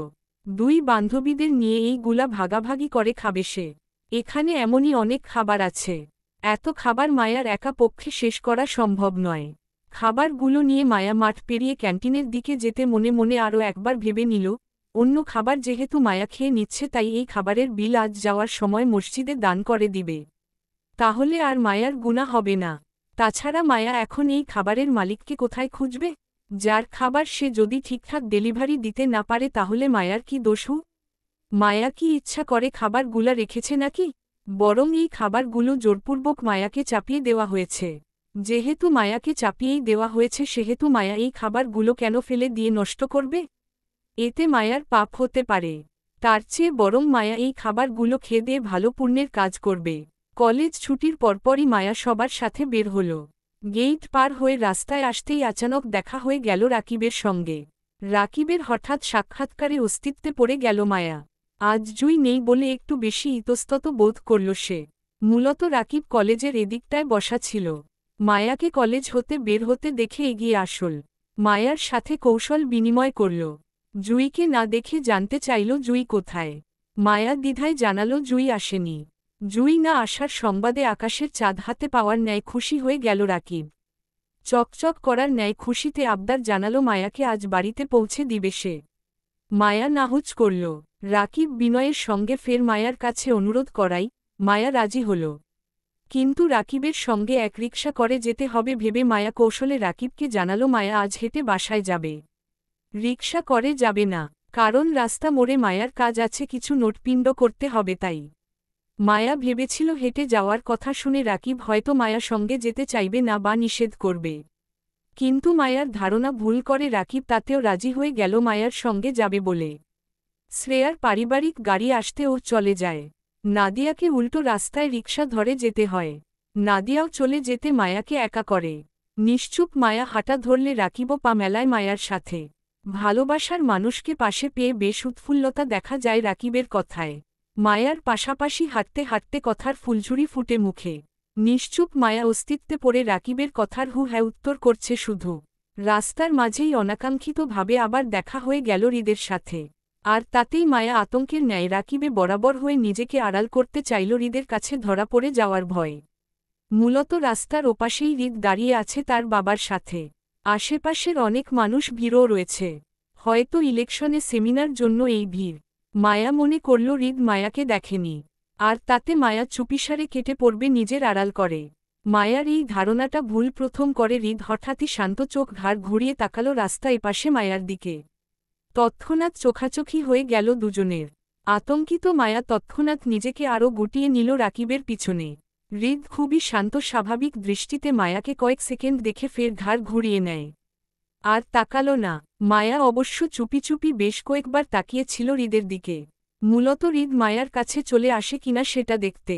A: দুই বান্ধবীদের নিয়ে এইগুলা ভাগাভাগি করে খাবে সে। এখানে এমনই অনেক খাবার আছে। এত খাবার মায়ার একা পক্ষে শেষ করা সম্ভব নয়। খাবারগুলো নিয়ে মায়া মাঠ পেরিয়ে ক্যান্টিনের দিকে যেতে মনে মনে আরও একবার ভেবে নিল, অন্য খাবার যেহেতু মায়া খেয়ে নিচ্ছে তাই এই খাবারের বিল আজ যাওয়ার সময় মসজিদে দান করে দিবে। তাহলে আর মায়ার গুনাহ হবে না। তাছাড়া মায়া এখন এই খাবারের মালিককে কোথায় খুঁজবে? যার খাবার সে যদি ঠিকঠাক ডেলিভারি দিতে না পারে তাহলে মায়ার কি দোষু? মায়া কি ইচ্ছা করে খাবারগুলা রেখেছে নাকি? বরং এই খাবারগুলো জোরপূর্বক মায়াকে চাপিয়ে দেওয়া হয়েছে। যেহেতু মায়াকে চাপিয়েই দেওয়া হয়েছে সেহেতু মায়া এই খাবারগুলো কেন ফেলে দিয়ে নষ্ট করবে? এতে মায়ার পাপ হতে পারে। তার চেয়ে বরং মায়া এই খাবারগুলো খেয়ে দিয়ে ভালো পুণ্যের কাজ করবে। কলেজ ছুটির পরপরই মায়া সবার সাথে বের হল। গেইট পার হয়ে রাস্তায় আসতেই আচানক দেখা হয়ে গেল রাকিবের সঙ্গে। রাকিবের হঠাৎ সাক্ষাৎকারে অস্তিত্বে পড়ে গেল মায়া। আজ জুই নেই বলে একটু বেশি ইতস্তত বোধ করল সে। মূলত রাকিব কলেজের এদিকটায় বসা ছিল। মায়াকে কলেজ হতে বের হতে দেখে এগিয়ে আসল। মায়ার সাথে কৌশল বিনিময় করল। জুইকে না দেখে জানতে চাইল জুই কোথায়। মায়া দ্বিধায় জানাল জুই আসেনি। জুই না আসার সংবাদে আকাশের চাঁদ হাতে পাওয়ার ন্যায় খুশি হয়ে গেল রাকিব। চকচক করার ন্যায় খুশিতে আবদার জানাল মায়াকে আজ বাড়িতে পৌঁছে দিবে সে। মায়া নাহুচ করল। রাকিব বিনয়ের সঙ্গে ফের মায়ার কাছে অনুরোধ করাই মায়া রাজি হল। কিন্তু রাকিবের সঙ্গে এক রিকশা করে যেতে হবে ভেবে মায়া কৌশলে রাকিবকে জানাল মায়া আজ হেঁটে বাসায় যাবে। রিকশা করে যাবে না, কারণ রাস্তা মোড়ে মায়ার কাজ আছে, কিছু নোটপিণ্ড করতে হবে তাই। মায়া ভেবেছিল হেঁটে যাওয়ার কথা শুনে রাকিব হয়তো মায়া সঙ্গে যেতে চাইবে না বা নিষেধ করবে। কিন্তু মায়ার ধারণা ভুল করে রাকিব তাতেও রাজি হয়ে গেল মায়ার সঙ্গে যাবে বলে। শ্রেয়ার পারিবারিক গাড়ি আসতে ও চলে যায়। নাদিয়াকে উল্টো রাস্তায় রিকশা ধরে যেতে হয়। নাদিয়াও চলে যেতে মায়াকে একা করে। নিশ্চুপ মায়া হাঁটা ধরলে রাকিবও পা মেলায় মায়ার সাথে। ভালোবাসার মানুষকে পাশে পেয়ে বেশ উৎফুল্লতা দেখা যায় রাকিবের কথায়। মায়ার পাশাপাশি হাঁটতে হাঁটতে কথার ফুলঝুরি ফুটে মুখে। নিশ্চুপ মায়া অস্তিত্বে পড়ে রাকিবের কথার হু হ্যাঁ উত্তর করছে শুধু। রাস্তার মাঝেই অনাকাঙ্ক্ষিতভাবে আবার দেখা হয়ে গেল হৃদের সাথে। আর তাতেই মায়া আতঙ্কের ন্যায় রাকিবে বরাবর হয়ে নিজেকে আড়াল করতে চাইল হৃদের কাছে ধরা পড়ে যাওয়ার ভয়। মূলত রাস্তার ওপাশেই হৃদ দাঁড়িয়ে আছে তার বাবার সাথে। আশেপাশের অনেক মানুষ ভিড়ও রয়েছে। হয়তো ইলেকশনে সেমিনার জন্য এই ভিড়। মায়া মনে করল হৃদ মায়াকে দেখেনি। আর তাতে মায়া চুপিসারে কেটে পড়বে নিজের আড়াল করে। মায়ার এই ধারণাটা ভুল প্রথম করে হৃদ হঠাৎই শান্ত চোখ ঘাড় ঘুরিয়ে তাকালো রাস্তা এপাশে মায়ার দিকে। তৎক্ষণাৎ চোখাচোখি হয়ে গেল দুজনের। আতঙ্কিত মায়া তৎক্ষণাৎ নিজেকে আরও গুটিয়ে নিল রাকিবের পিছনে। হৃদ খুবই শান্ত স্বাভাবিক দৃষ্টিতে মায়াকে কয়েক সেকেন্ড দেখে ফের ঘাড় ঘুরিয়ে নেয়। আর তাকালো না। মায়া অবশ্য চুপি চুপি বেশ কয়েকবার তাকিয়েছিল হৃদের দিকে। মূলত হৃদ মায়ার কাছে চলে আসে কিনা সেটা দেখতে।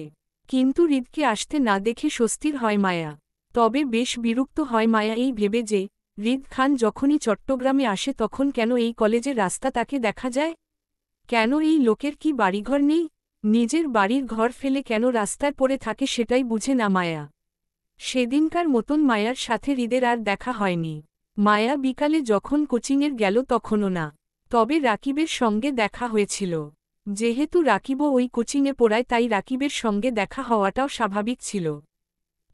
A: কিন্তু হৃদকে আসতে না দেখে স্বস্তির হয় মায়া। তবে বেশ বিরক্ত হয় মায়া এই ভেবে যে হৃদ খান যখনই চট্টগ্রামে আসে তখন কেন এই কলেজের রাস্তা তাকে দেখা যায়? কেন এই লোকের কি বাড়িঘর নেই? নিজের বাড়ির ঘর ফেলে কেন রাস্তায় পড়ে থাকে সেটাই বুঝে না মায়া। সেদিনকার মতন মায়ার সাথে হৃদের আর দেখা হয়নি। মায়া বিকালে যখন কোচিংয়ের গেল তখনও না। তবে রাকিবের সঙ্গে দেখা হয়েছিল। যেহেতু রাকিবও ওই কোচিংয়ে পড়ায় তাই রাকিবের সঙ্গে দেখা হওয়াটাও স্বাভাবিক ছিল।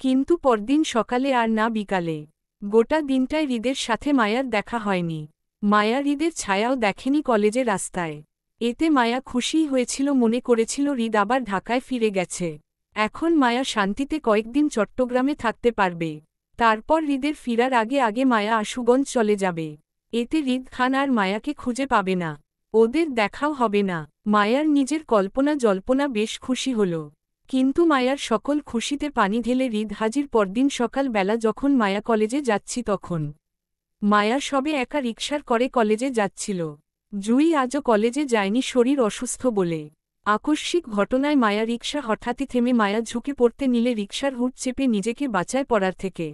A: কিন্তু পরদিন সকালে আর না বিকালে। গোটা দিনটায় হৃদের সাথে মায়ার দেখা হয়নি। মায়া হৃদের ছায়াও দেখেনি কলেজের রাস্তায়। এতে মায়া খুশিই হয়েছিল, মনে করেছিল হৃদ আবার ঢাকায় ফিরে গেছে। এখন মায়া শান্তিতে কয়েকদিন চট্টগ্রামে থাকতে পারবে। তারপর হৃদের ফিরার আগে আগে মায়া আশুগঞ্জ চলে যাবে। এতে হৃদ খান আর মায়াকে খুঁজে পাবে না। ওদের দেখাও হবে না। মায়ার নিজের কল্পনা জল্পনা বেশ খুশি হল। কিন্তু মায়ার সকল খুশিতে পানি ঢেলে হৃদ হাজির পরদিন সকাল বেলা যখন মায়া কলেজে যাচ্ছি তখন। মায়া সবে একা রিকশার করে কলেজে যাচ্ছিল। জুই আজও কলেজে যায়নি শরীর অসুস্থ বলে। আকস্মিক ঘটনায় মায়া রিকশা হঠাৎই থেমে মায়া ঝুঁকে পড়তে নিলে রিকশার হুড চেপে নিজেকে বাঁচায় পড়ার থেকে।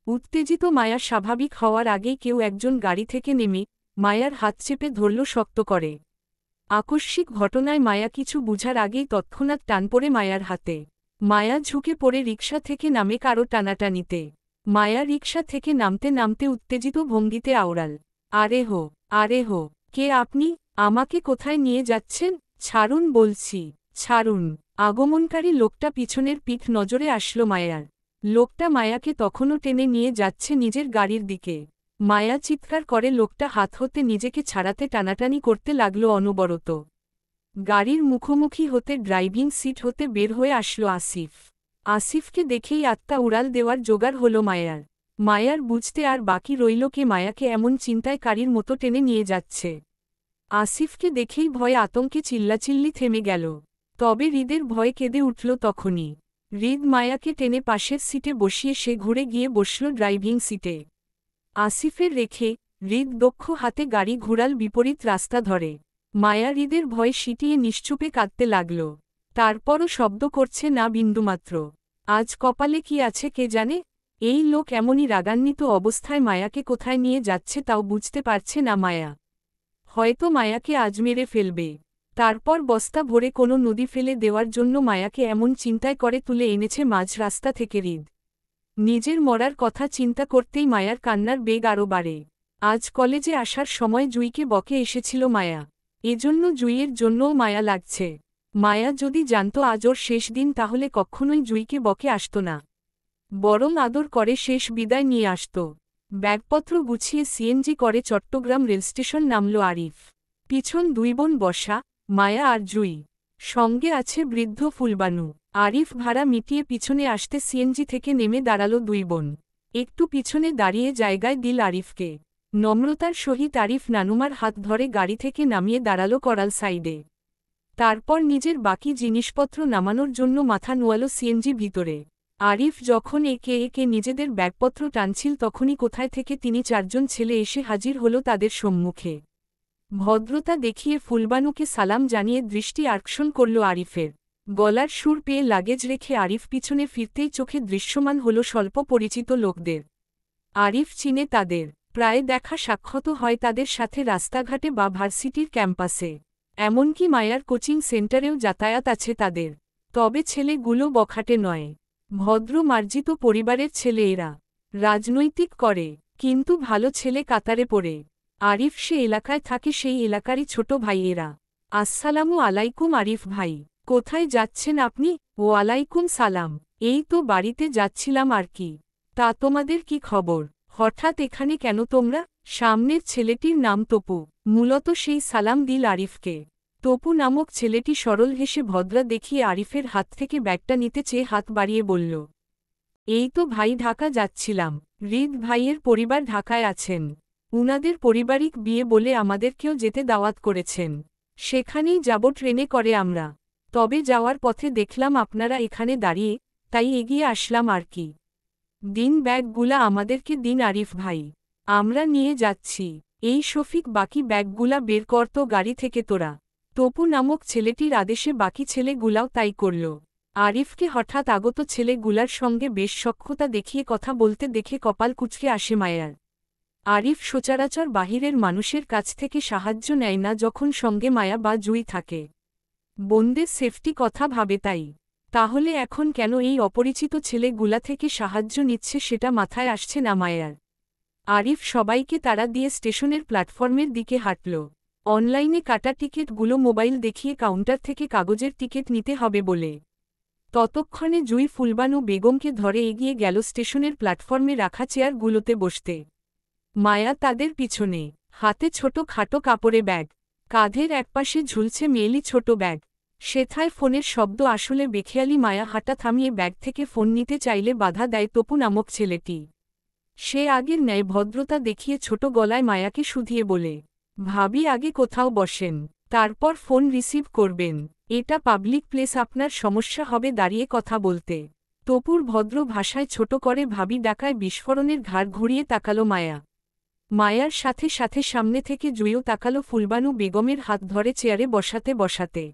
A: উত্তেজিত মায়া স্বাভাবিক হওয়ার আগেই কেউ একজন গাড়ি থেকে নেমে মায়ার হাত চেপে ধরল শক্ত করে। আকস্মিক ঘটনায় মায়া কিছু বুঝার আগেই তৎক্ষণাৎ টান পড়ে মায়ার হাতে। মায়া ঝুঁকে পড়ে রিকশা থেকে নামে কারো টানাটানিতে। মায়া রিকশা থেকে নামতে নামতে উত্তেজিত ভঙ্গিতে আওড়াল, আরে হো, আরে হো, কে আপনি? আমাকে কোথায় নিয়ে যাচ্ছেন? ছাড়ুন বলছি, ছাড়ুন। আগমনকারী লোকটা পিছনের পিঠ নজরে আসলো মায়ার। লোকটা মায়াকে তখনও টেনে নিয়ে যাচ্ছে নিজের গাড়ির দিকে। মায়া চিৎকার করে লোকটা হাত হতে নিজেকে ছাড়াতে টানাটানি করতে লাগল অনবরত। গাড়ির মুখোমুখি হতে ড্রাইভিং সিট হতে বের হয়ে আসলো আসিফ। আসিফকে দেখেই আত্মা উড়াল দেওয়ার জোগাড় হলো মায়ার। মায়ার বুঝতে আর বাকি রইল কে মায়াকে এমন চিন্তায়কারীর মতো টেনে নিয়ে যাচ্ছে। আসিফকে দেখেই ভয়ে আতঙ্কে চিল্লাচিল্লি থেমে গেল। তবে হৃদের ভয় কেঁদে উঠল তখনই। হৃদ মায়াকে টেনে পাশের সিটে বসিয়ে সে ঘুরে গিয়ে বসল ড্রাইভিং সিটে। আসিফের রেখে হৃদ দক্ষ হাতে গাড়ি ঘুরাল বিপরীত রাস্তা ধরে। মায়া হৃদের ভয় সিটিয়ে নিশ্চুপে কাঁদতে লাগল। তারপরও শব্দ করছে না বিন্দুমাত্র। আজ কপালে কি আছে কে জানে। এই লোক এমনই রাগান্বিত অবস্থায় মায়াকে কোথায় নিয়ে যাচ্ছে তাও বুঝতে পারছে না মায়া। হয়তো মায়াকে আজ মেরে ফেলবে। তারপর বস্তা ভরে কোনো নদী ফেলে দেওয়ার জন্য মায়াকে এমন চিন্তায় করে তুলে এনেছে মাঝ রাস্তা থেকে হৃদ। নিজের মরার কথা চিন্তা করতেই মায়ার কান্নার বেগ আরও বাড়ে। আজ কলেজে আসার সময় জুঁইকে বকে এসেছিল মায়া। এজন্য জুঁইয়ের জন্যও মায়া লাগছে। মায়া যদি জানত আজ ওর শেষ দিন তাহলে কখনোই জুঁইকে বকে আসত না, বরং আদর করে শেষ বিদায় নিয়ে আসত। ব্যাগপত্র গুছিয়ে সিএনজি করে চট্টগ্রাম রেলস্টেশন নামল আরিফ। পিছন দুই বোন বসা, মায়া আর জুঁই। সঙ্গে আছে বৃদ্ধ ফুলবানু। আরিফ ভাড়া মিটিয়ে পিছনে আসতে সিএনজি থেকে নেমে দাঁড়ালো দুই বোন। একটু পিছনে দাঁড়িয়ে জায়গায় দিল আরিফকে। নম্রতার সহিত আরিফ নানুমার হাত ধরে গাড়ি থেকে নামিয়ে দাঁড়ালো করাল সাইডে। তারপর নিজের বাকি জিনিসপত্র নামানোর জন্য মাথা নোয়ালো সিএনজি ভিতরে। আরিফ যখন একে একে নিজেদের ব্যাগপত্র টানছিল তখনই কোথায় থেকে তিনি চারজন ছেলে এসে হাজির হল তাদের সম্মুখে। ভদ্রতা দেখিয়ে ফুলবানুকে সালাম জানিয়ে দৃষ্টি আকর্ষণ করল আরিফের। গলার সুর পেয়ে লাগেজ রেখে আরিফ পিছনে ফিরতেই চোখে দৃশ্যমান হল স্বল্প পরিচিত লোকদের। আরিফ চিনে তাদের, প্রায় দেখা সাক্ষাৎ হয় তাদের সাথে রাস্তাঘাটে বা ভার্সিটির ক্যাম্পাসে। এমনকি মায়ার কোচিং সেন্টারেও যাতায়াত আছে তাদের। তবে ছেলেগুলো বখাটে নয়, ভদ্র মার্জিত পরিবারের ছেলে এরা। রাজনৈতিক করে, কিন্তু ভালো ছেলে কাতারে পড়ে। আরিফ সে এলাকায় থাকে, সেই এলাকারই ছোট ভাই এরা। আসসালামু আলাইকুম আরিফ ভাই, কোথায় যাচ্ছেন আপনি? ওয়ালাইকুম সালাম, এই তো বাড়িতে যাচ্ছিলাম আর কি। তা তোমাদের কি খবর? হঠাৎ এখানে কেন তোমরা? সামনের ছেলেটির নাম তপু, মূলত সেই সালাম দিল আরিফকে। তপু নামক ছেলেটি সরল হেসে ভদ্রা দেখিয়ে আরিফের হাত থেকে ব্যাগটা নিতে চেয়ে হাত বাড়িয়ে বলল, এই তো ভাই ঢাকা যাচ্ছিলাম। হৃদ ভাইয়ের পরিবার ঢাকায় আছেন, উনাদের পারিবারিক বিয়ে বলে আমাদেরকেও যেতে দাওয়াত করেছেন। সেখানেই যাব ট্রেনে করে আমরা। তবে যাওয়ার পথে দেখলাম আপনারা এখানে দাঁড়িয়ে, তাই এগিয়ে আসলাম আর কি। দিন ব্যাগগুলা আমাদেরকে দিন আরিফ ভাই, আমরা নিয়ে যাচ্ছি। এই শফিক, বাকি ব্যাগগুলা বের করতো গাড়ি থেকে তোরা। তপু নামক ছেলেটির আদেশে বাকি ছেলেগুলাও তাই করল। আরিফকে হঠাৎ আগত ছেলেগুলার সঙ্গে বেশ সখ্যতা দেখিয়ে কথা বলতে দেখে কপাল কুঁচকে আসে মায়ার। আরিফ সচরাচর বাহিরের মানুষের কাছ থেকে সাহায্য নেয় না যখন সঙ্গে মায়া বা জুঁই থাকে। বোনদের সেফটি কথা ভাবে তাই। তাহলে এখন কেন এই অপরিচিত ছেলেগুলা থেকে সাহায্য নিচ্ছে সেটা মাথায় আসছে না মায়ার। আরিফ সবাইকে তাড়া দিয়ে স্টেশনের প্ল্যাটফর্মের দিকে হাঁটল। অনলাইনে কাটা টিকিটগুলো মোবাইল দেখিয়ে কাউন্টার থেকে কাগজের টিকিট নিতে হবে বলে। ততক্ষণে জুঁই ফুলবানু বেগমকে ধরে এগিয়ে গেল স্টেশনের প্ল্যাটফর্মে রাখা চেয়ারগুলোতে বসতে। মায়া তাদের পিছনে, হাতে ছোট খাটো কাপড়ে ব্যাগ, কাঁধের একপাশে ঝুলছে মেয়েলি ছোট ব্যাগ। সেথায় ফোনের শব্দ আসলে বেখেয়ালি। মায়া হাঁটা থামিয়ে ব্যাগ থেকে ফোন নিতে চাইলে বাধা দেয় তপু নামক ছেলেটি। সে আগের ন্যায় ভদ্রতা দেখিয়ে ছোট গলায় মায়াকে শুধিয়ে বলে, ভাবি আগে কোথাও বসেন, তারপর ফোন রিসিভ করবেন। এটা পাবলিক প্লেস, আপনার সমস্যা হবে দাঁড়িয়ে কথা বলতে। তপুর ভদ্র ভাষায় ছোট করে ভাবি ডাকায় বিস্ফোরণের ঘাড় ঘুরিয়ে তাকালো মায়া। মায়ার সাথে সাথে সামনে থেকে জুঁইও তাকালো ফুলবানু বেগমের হাত ধরে চেয়ারে বসাতে বসাতে।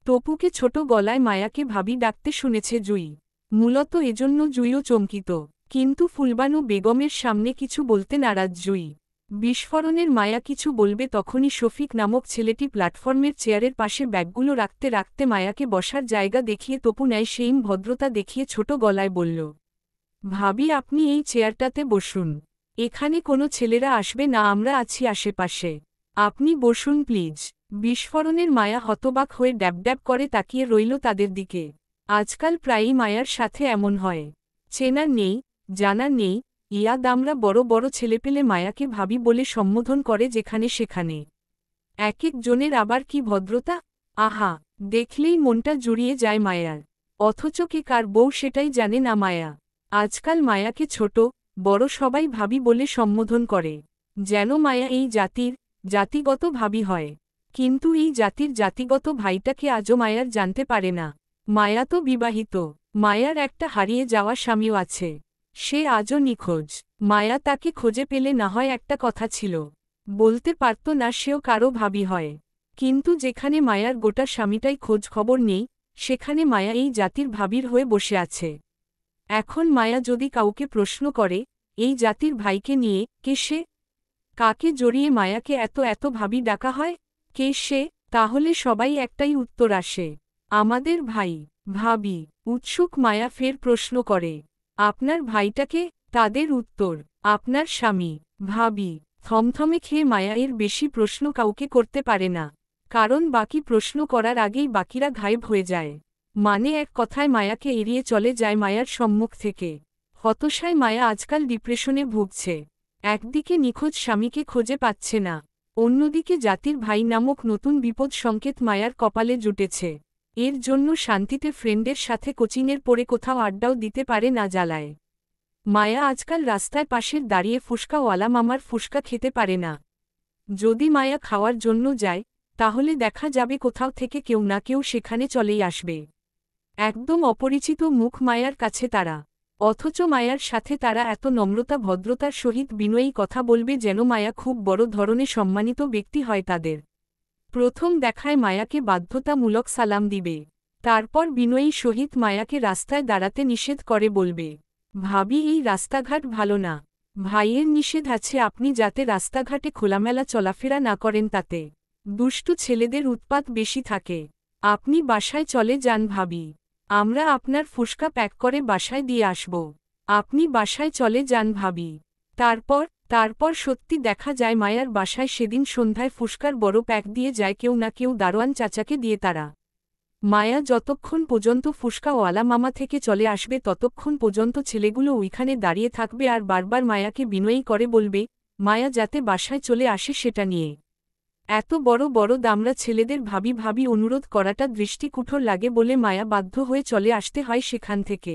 A: তপুকে ছোট গলায় মায়াকে ভাবি ডাকতে শুনেছে জুঁই। মূলত এজন্য জুঁইও চমকিত, কিন্তু ফুলবানু বেগমের সামনে কিছু বলতে নারাজ জুঁই। বিস্ফোরণের মায়া কিছু বলবে তখনই শফিক নামক ছেলেটি প্ল্যাটফর্মের চেয়ারের পাশে ব্যাগগুলো রাখতে রাখতে মায়াকে বসার জায়গা দেখিয়ে তপু নেয় সেই ভদ্রতা দেখিয়ে ছোট গলায় বলল, ভাবি আপনি এই চেয়ারটাতে বসুন। এখানে কোনো ছেলেরা আসবে না, আমরা আছি আশেপাশে। আপনি বসুন প্লিজ। বিস্ফোরণের মায়া হতবাক হয়ে ড্যাব করে তাকিয়ে রইল তাদের দিকে। আজকাল প্রায়ই মায়ার সাথে এমন হয়। চেনা নেই, জানা নেই, ইয়াদ আমরা বড় বড় ছেলেপেলে মায়াকে ভাবি বলে সম্বোধন করে যেখানে সেখানে। এক এক জনের আবার কি ভদ্রতা! আহা, দেখলেই মনটা জুড়িয়ে যায় মায়ার। অথচ কে কার বউ সেটাই জানে না মায়া। আজকাল মায়াকে ছোট বড় সবাই ভাবি বলে সম্বোধন করে, যেন মায়া এই জাতিগত ভাবি হয়। কিন্তু এই জাতির জাতিগত ভাইটাকে আজও মায়ার জানতে পারে না। মায়া তো বিবাহিত, মায়ার একটা হারিয়ে যাওয়া স্বামীও আছে। সে আজও নিখোঁজ। মায়া তাকে খুঁজে পেলে না হয় একটা কথা ছিল, বলতে পারত না সেও কারো ভাবি হয়। কিন্তু যেখানে মায়ার গোটা স্বামীটাই খোঁজ খবর নেই, সেখানে মায়া এই জাতির ভাবির হয়ে বসে আছে। এখন মায়া যদি কাউকে প্রশ্ন করে এই জাতির ভাইকে নিয়ে, কে সে? কাকে জড়িয়ে মায়াকে এত এত ভাবি ডাকা হয়? কে সে? তাহলে সবাই একটাই উত্তর আসে, আমাদের ভাই। ভাবি। উৎসুক মায়া ফের প্রশ্ন করে, আপনার ভাইটাকে? তাদের উত্তর, আপনার স্বামী। ভাবি। থমথমে খেয়ে মায়া এর বেশি প্রশ্ন কাউকে করতে পারে না, কারণ বাকি প্রশ্ন করার আগেই বাকিরা গায়েব হয়ে যায়। মানে এক কথায় মায়াকে এড়িয়ে চলে যায় মায়ার সম্মুখ থেকে। হতাশায় মায়া আজকাল ডিপ্রেশনে ভুগছে। একদিকে নিখোঁজ স্বামীকে খুঁজে পাচ্ছে না, অন্যদিকে জাতির ভাই নামক নতুন বিপদ সংকেত মায়ার কপালে জুটেছে। এর জন্য শান্তিতে ফ্রেন্ডের সাথে কোচিংয়ের পরে কোথাও আড্ডাও দিতে পারে না জ্বালায়। মায়া আজকাল রাস্তায় পাশের দাঁড়িয়ে ফুসকাওয়ালা মামার ফুসকা খেতে পারে না। যদি মায়া খাওয়ার জন্য যায়, তাহলে দেখা যাবে কোথাও থেকে কেউ না কেউ সেখানে চলেই আসবে। একদম অপরিচিত মুখ মায়ার কাছে তারা, অথচ মায়ার সাথে তারা এত নম্রতা ভদ্রতার সহিত বিনয়ী কথা বলবে যেন মায়া খুব বড় ধরনের সম্মানিত ব্যক্তি হয় তাদের। প্রথম দেখায় মায়াকে বাধ্যতামূলক সালাম দিবে, তারপর বিনয়ী সহিত মায়াকে রাস্তায় দাঁড়াতে নিষেধ করে বলবে, ভাবি এই রাস্তাঘাট ভালো না। ভাইয়ের নিষেধ আছে আপনি যাতে রাস্তাঘাটে খোলামেলা চলাফেরা না করেন, তাতে দুষ্টু ছেলেদের উৎপাত বেশি থাকে। আপনি বাসায় চলে যান ভাবি, আমরা আপনার ফুসকা প্যাক করে বাসায় দিয়ে আসব। আপনি বাসায় চলে যান ভাবি। তারপর সত্যি দেখা যায় মায়ার বাসায় সেদিন সন্ধ্যায় ফুসকার বড় প্যাক দিয়ে যায় কেউ না কেউ দারোয়ান চাচাকে দিয়ে তারা। মায়া যতক্ষণ পর্যন্ত ফুসকাওয়ালা মামা থেকে চলে আসবে ততক্ষণ পর্যন্ত ছেলেগুলো ওইখানে দাঁড়িয়ে থাকবে আর বারবার মায়াকে বিনয়ী করে বলবে, মায়া যাতে বাসায় চলে আসে সেটা নিয়ে। এত বড় বড় দামড়া ছেলেদের ভাবি ভাবি অনুরোধ করাটা দৃষ্টিকঠোর লাগে বলে মায়া বাধ্য হয়ে চলে আসতে হয় সেখান থেকে।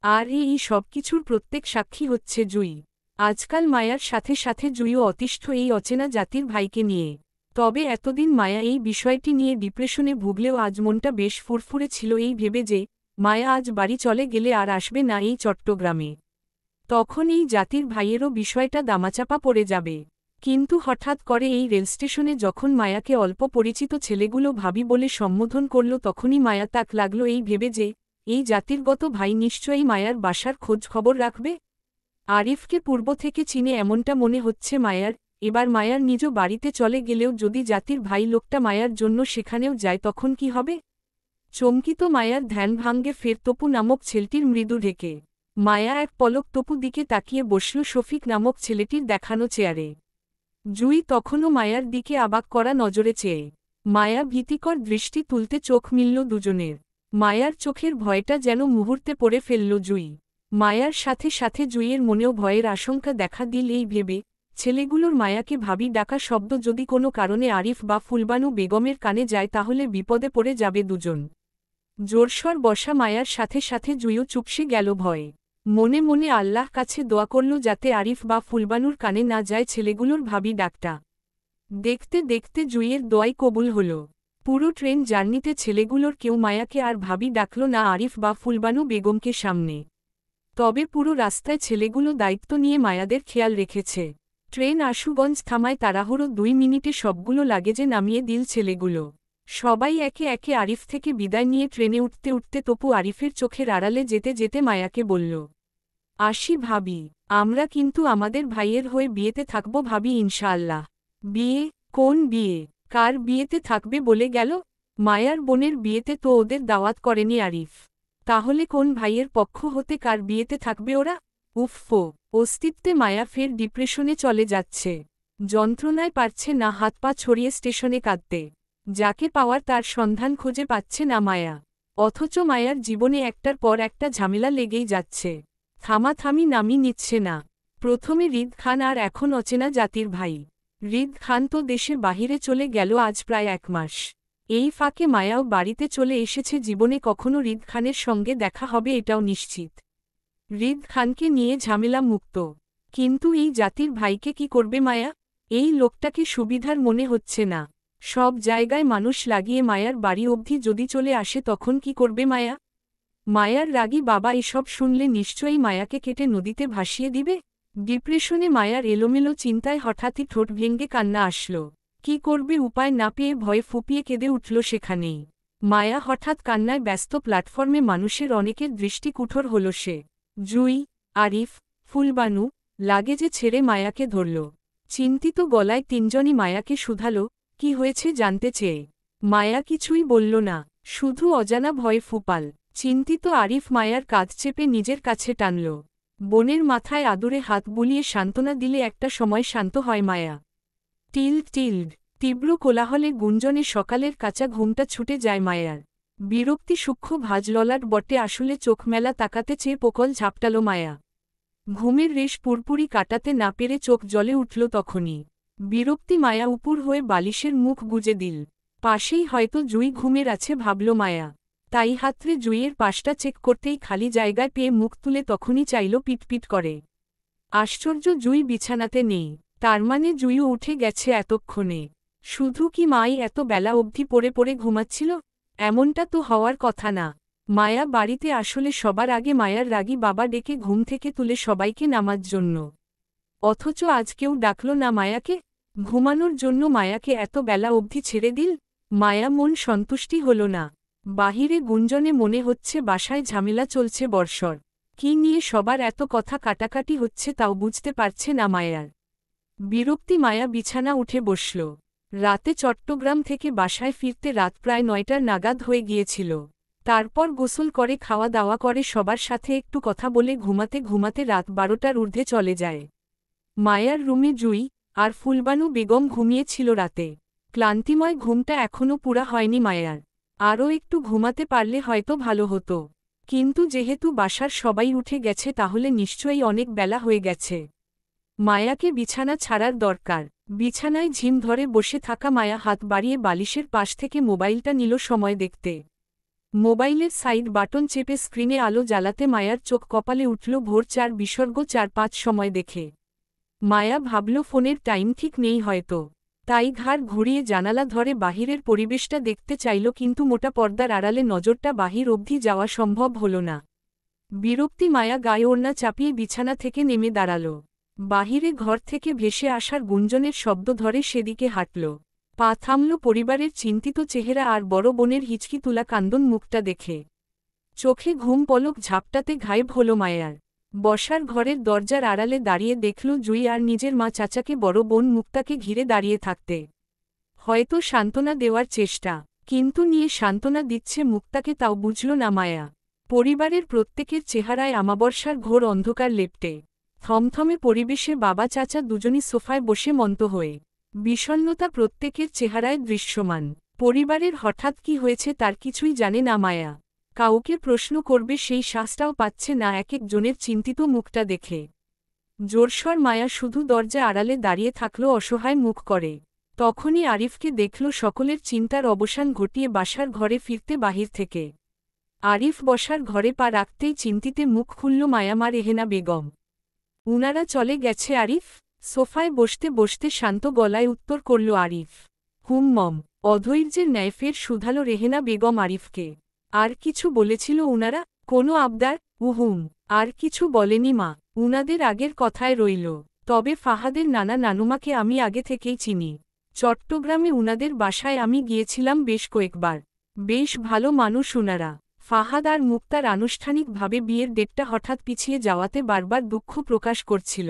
A: আর এই সব কিছুর প্রত্যেক সাক্ষী হচ্ছে জুই। আজকাল মায়ার সাথে সাথে জুইও অতিষ্ঠ এই অচেনা জাতির ভাইকে নিয়ে। তবে এতদিন মায়া এই বিষয়টি নিয়ে ডিপ্রেশনে ভুগলেও আজ মনটা বেশ ফুরফুরে ছিল এই ভেবে যে মায়া আজ বাড়ি চলে গেলে আর আসবে না এই চট্টগ্রামে। তখন এই জাতির ভাইয়েরও বিষয়টা দামাচাপা পড়ে যাবে। কিন্তু হঠাৎ করে এই রেলস্টেশনে যখন মায়াকে অল্প পরিচিত ছেলেগুলো ভাবি বলে সম্বোধন করল তখনই মায়া তাক লাগল এই ভেবে যে এই জাতিরগত ভাই নিশ্চয়ই মায়ার বাসার খোঁজ খবর রাখবে। আরিফকে পূর্ব থেকে চিনে এমনটা মনে হচ্ছে মায়ার। এবার মায়ার নিজ বাড়িতে চলে গেলেও যদি জাতির ভাই লোকটা মায়ার জন্য সেখানেও যায় তখন কি হবে? চমকিত মায়ার ধ্যান ভাঙ্গে ফের তপু নামক ছেলেটির মৃদু ঢেকে। মায়া এক পলক তপু দিকে তাকিয়ে বসল শফিক নামক ছেলেটির দেখানো চেয়ারে। জুই তখনও মায়ার দিকে অবাক করা নজরে চেয়ে। মায়া ভীতিকর দৃষ্টি তুলতে চোখ মিলল দুজনের। মায়ার চোখের ভয়টা যেন মুহূর্তে পড়ে ফেলল জুই। মায়ার সাথে সাথে জুইয়ের মনেও ভয়ের আশঙ্কা দেখা দিল এই ভেবে, ছেলেগুলোর মায়াকে ভাবি ডাকা শব্দ যদি কোনো কারণে আরিফ বা ফুলবানু বেগমের কানে যায় তাহলে বিপদে পড়ে যাবে দুজন। জোরস্বর বসা মায়ার সাথে সাথে জুইও চুপসে গেল ভয়ে। মনে মনে আল্লাহ কাছে দোয়া করল যাতে আরিফ বা ফুলবানুর কানে না যায় ছেলেগুলোর ভাবি ডাকটা। দেখতে দেখতে জুইয়ের দোয়াই কবুল হল। পুরো ট্রেন জার্নিতে ছেলেগুলোর কেউ মায়াকে আর ভাবি ডাকল না আরিফ বা ফুলবানু বেগমকে সামনে। তবে পুরো রাস্তায় ছেলেগুলো দায়িত্ব নিয়ে মায়াদের খেয়াল রেখেছে। ট্রেন আশুগঞ্জ থামায় তাড়াহুড়ো 2 মিনিটে সবগুলো লাগেজে নামিয়ে দিল ছেলেগুলো। সবাই একে একে আরিফ থেকে বিদায় নিয়ে ট্রেনে উঠতে উঠতে তপু আরিফের চোখের আড়ালে যেতে যেতে মায়াকে বলল, আসি ভাবি, আমরা কিন্তু আমাদের ভাইয়ের হয়ে বিয়েতে থাকব ভাবি ইনশাআল্লাহ। বিয়ে? কোন বিয়ে? কার বিয়েতে থাকবে বলে গেল? মায়ার বোনের বিয়েতে তো ওদের দাওয়াত করেনি আরিফ। তাহলে কোন ভাইয়ের পক্ষ হতে কার বিয়েতে থাকবে ওরা? উফফো, অস্তিত্বে মায়া ফের ডিপ্রেশনে চলে যাচ্ছে। যন্ত্রণায় পারছে না হাত পা ছড়িয়ে স্টেশনে কাঁদতে। যাকে পাওয়ার তার সন্ধান খুঁজে পাচ্ছে না মায়া। অথচ মায়ার জীবনে একটার পর একটা ঝামেলা লেগেই যাচ্ছে। থামাথামি নামই নিচ্ছে না। প্রথমে রিদ খান আর এখন অচেনা জাতির ভাই। রিদ খান তো দেশের বাহিরে চলে গেল আজ প্রায় 1 মাস। এই ফাঁকে মায়াও বাড়িতে চলে এসেছে। জীবনে কখনো রিদ খানের সঙ্গে দেখা হবে এটাও নিশ্চিত। রিদ খানকে নিয়ে ঝামেলা মুক্ত। কিন্তু এই জাতির ভাইকে কি করবে মায়া? এই লোকটাকে সুবিধার মনে হচ্ছে না। সব জায়গায় মানুষ লাগিয়ে মায়ার বাড়ি অবধি যদি চলে আসে তখন কি করবে মায়া? মায়ার রাগী বাবা এসব শুনলে নিশ্চয়ই মায়াকে কেটে নদীতে ভাসিয়ে দিবে। ডিপ্রেশনে মায়ার এলোমেলো চিন্তায় হঠাৎই ঠোঁট ভেঙে কান্না আসল। কি করবে উপায় না পেয়ে ভয়ে ফুপিয়ে কেঁদে উঠল সেখানেই। মায়া হঠাৎ কান্নায় ব্যস্ত প্ল্যাটফর্মে মানুষের অনেকের দৃষ্টি কুঠোর হল সে। জুই, আরিফ, ফুলবানু লাগেজে ছেড়ে মায়াকে ধরল। চিন্তিত গলায় তিনজনই মায়াকে শুধাল, কি হয়েছে জানতে চেয়ে। মায়া কিছুই বলল না, শুধু অজানা ভয়ে ফুপাল। চিন্তিত আরিফ মায়ার কাঁধ চেপে নিজের কাছে টানল। বোনের মাথায় আদুরে হাত বুলিয়ে সান্ত্বনা দিলে একটা সময় শান্ত হয় মায়া। টিল্ড টিল্ড তীব্র কোলাহলে গুঞ্জনে সকালের কাঁচা ঘুমটা ছুটে যায় মায়ার। বিরক্তি সূক্ষ্ম ভাঁজ ললাট বটে আসলে চোখ মেলা তাকাতে চেয়ে পোকল ঝাপটাল মায়া। ঘুমের রেশ পুরপুরি কাটাতে না পেরে চোখ জ্বলে উঠল তখনই। বিরক্তি মায়া উপুর হয়ে বালিশের মুখ গুজে দিল। পাশেই হয়তো জুই ঘুমের আছে ভাবল মায়া। তাই হাতরে জুইয়ের পাশটা চেক করতেই খালি জায়গায় পেয়ে মুখ তুলে তখনই চাইল পিটপিট করে। আশ্চর্য, জুই বিছানাতে নেই। তার মানে জুইও উঠে গেছে এতক্ষণে। শুধু কি মাই এত বেলা অবধি পড়ে পড়ে ঘুমাচ্ছিল? এমনটা তো হওয়ার কথা না। মায়া বাড়িতে আসলে সবার আগে মায়ার রাগী বাবা ডেকে ঘুম থেকে তুলে সবাইকে নামার জন্য। অথচ আজ কেউ ডাকল না মায়াকে। ঘুমানোর জন্য মায়াকে এত বেলা অবধি ছেড়ে দিল। মায়া মন সন্তুষ্টি হল না। বাহিরে গুঞ্জনে মনে হচ্ছে বাসায় ঝামেলা চলছে বর্ষর। কি নিয়ে সবার এত কথা কাটাকাটি হচ্ছে তাও বুঝতে পারছে না মায়ার। বিরক্তি মায়া বিছানা উঠে বসল। রাতে চট্টগ্রাম থেকে বাসায় ফিরতে রাত প্রায় 9টার নাগাদ হয়ে গিয়েছিল। তারপর গোসল করে খাওয়া দাওয়া করে সবার সাথে একটু কথা বলে ঘুমাতে ঘুমাতে রাত 12টার ঊর্ধ্বে চলে যায়। মায়ার রুমে জুই আর ফুলবানু বেগম ঘুমিয়েছিল রাতে। ক্লান্তিময় ঘুমটা এখনও পুরা হয়নি মায়ার। আরও একটু ঘুমাতে পারলে হয়তো ভালো হতো। কিন্তু যেহেতু বাসার সবাই উঠে গেছে তাহলে নিশ্চয়ই অনেক বেলা হয়ে গেছে। মায়াকে বিছানা ছাড়ার দরকার। বিছানায় ঝিম ধরে বসে থাকা মায়া হাত বাড়িয়ে বালিশের পাশ থেকে মোবাইলটা নিল সময় দেখতে। মোবাইলের সাইড বাটন চেপে স্ক্রিনে আলো জ্বালাতে মায়ার চোখ কপালে উঠল ভোর 4:04-5 সময় দেখে। মায়া ভাবল ফোনের টাইম ঠিক নেই হয়তো। তাই ঘাড় ঘুরিয়ে জানালা ধরে বাহিরের পরিবেশটা দেখতে চাইল, কিন্তু মোটা পর্দার আড়ালে নজরটা বাহির অবধি যাওয়া সম্ভব হল না। বিরক্তি মায়া গায়ে ওড়না চাপিয়ে বিছানা থেকে নেমে দাঁড়াল। বাহিরে ঘর থেকে ভেসে আসার গুঞ্জনের শব্দ ধরে সেদিকে হাঁটল। পা থামল পরিবারের চিন্তিত চেহারা আর বড় বোনের হিচকি তুলা কান্দন মুখটা দেখে। চোখে ঘুম পলক ঝাপটাতে গায়েব হল মায়ার। বসার ঘরের দরজার আড়ালে দাঁড়িয়ে দেখল জুই আর নিজের মা চাচাকে বড় বোন মুক্তাকে ঘিরে দাঁড়িয়ে থাকতে। হয়তো সান্ত্বনা দেওয়ার চেষ্টা, কিন্তু নিয়ে সান্ত্বনা দিচ্ছে মুক্তাকে তাও বুঝল না মায়া। পরিবারের প্রত্যেকের চেহারায় আমাবর্ষার ঘোর অন্ধকার লেপ্টে। থমথমে পরিবেশে বাবা চাচা দুজনই সোফায় বসে মন্ত হয়ে। বিষণ্ণতা প্রত্যেকের চেহারায় দৃশ্যমান। পরিবারের হঠাৎ কি হয়েছে তার কিছুই জানে না মায়া। কাউকে প্রশ্ন করবে সেই সাহসটাও পাচ্ছে না এক একজনের চিন্তিত মুখটা দেখে। জোরস্বর মায়া শুধু দরজা আড়ালে দাঁড়িয়ে থাকল অসহায় মুখ করে। তখনই আরিফকে দেখল সকলের চিন্তার অবসান ঘটিয়ে বাসার ঘরে ফিরতে বাহির থেকে। আরিফ বসার ঘরে পা রাখতেই চিন্তিতে মুখ খুলল মায়ামার রেহেনা বেগম। উনারা চলে গেছে আরিফ? সোফায় বসতে বসতে শান্ত গলায় উত্তর করল আরিফ। মম। অধৈর্যের ন্যায় ফের শুধালো রেহেনা বেগম আরিফকে। আর কিছু বলেছিল উনারা? কোনো আবদার? উহুম। আর কিছু বলেনি মা। উনাদের আগের কথায় রইল। তবে ফাহাদের নানা নানুমাকে আমি আগে থেকেই চিনি। চট্টগ্রামে উনাদের বাসায় আমি গিয়েছিলাম বেশ কয়েকবার। বেশ ভালো মানুষ উনারা। ফাহাদ আর মুক্তার আনুষ্ঠানিকভাবে বিয়ের ডেটটা হঠাৎ পিছিয়ে যাওয়াতে বারবার দুঃখ প্রকাশ করছিল।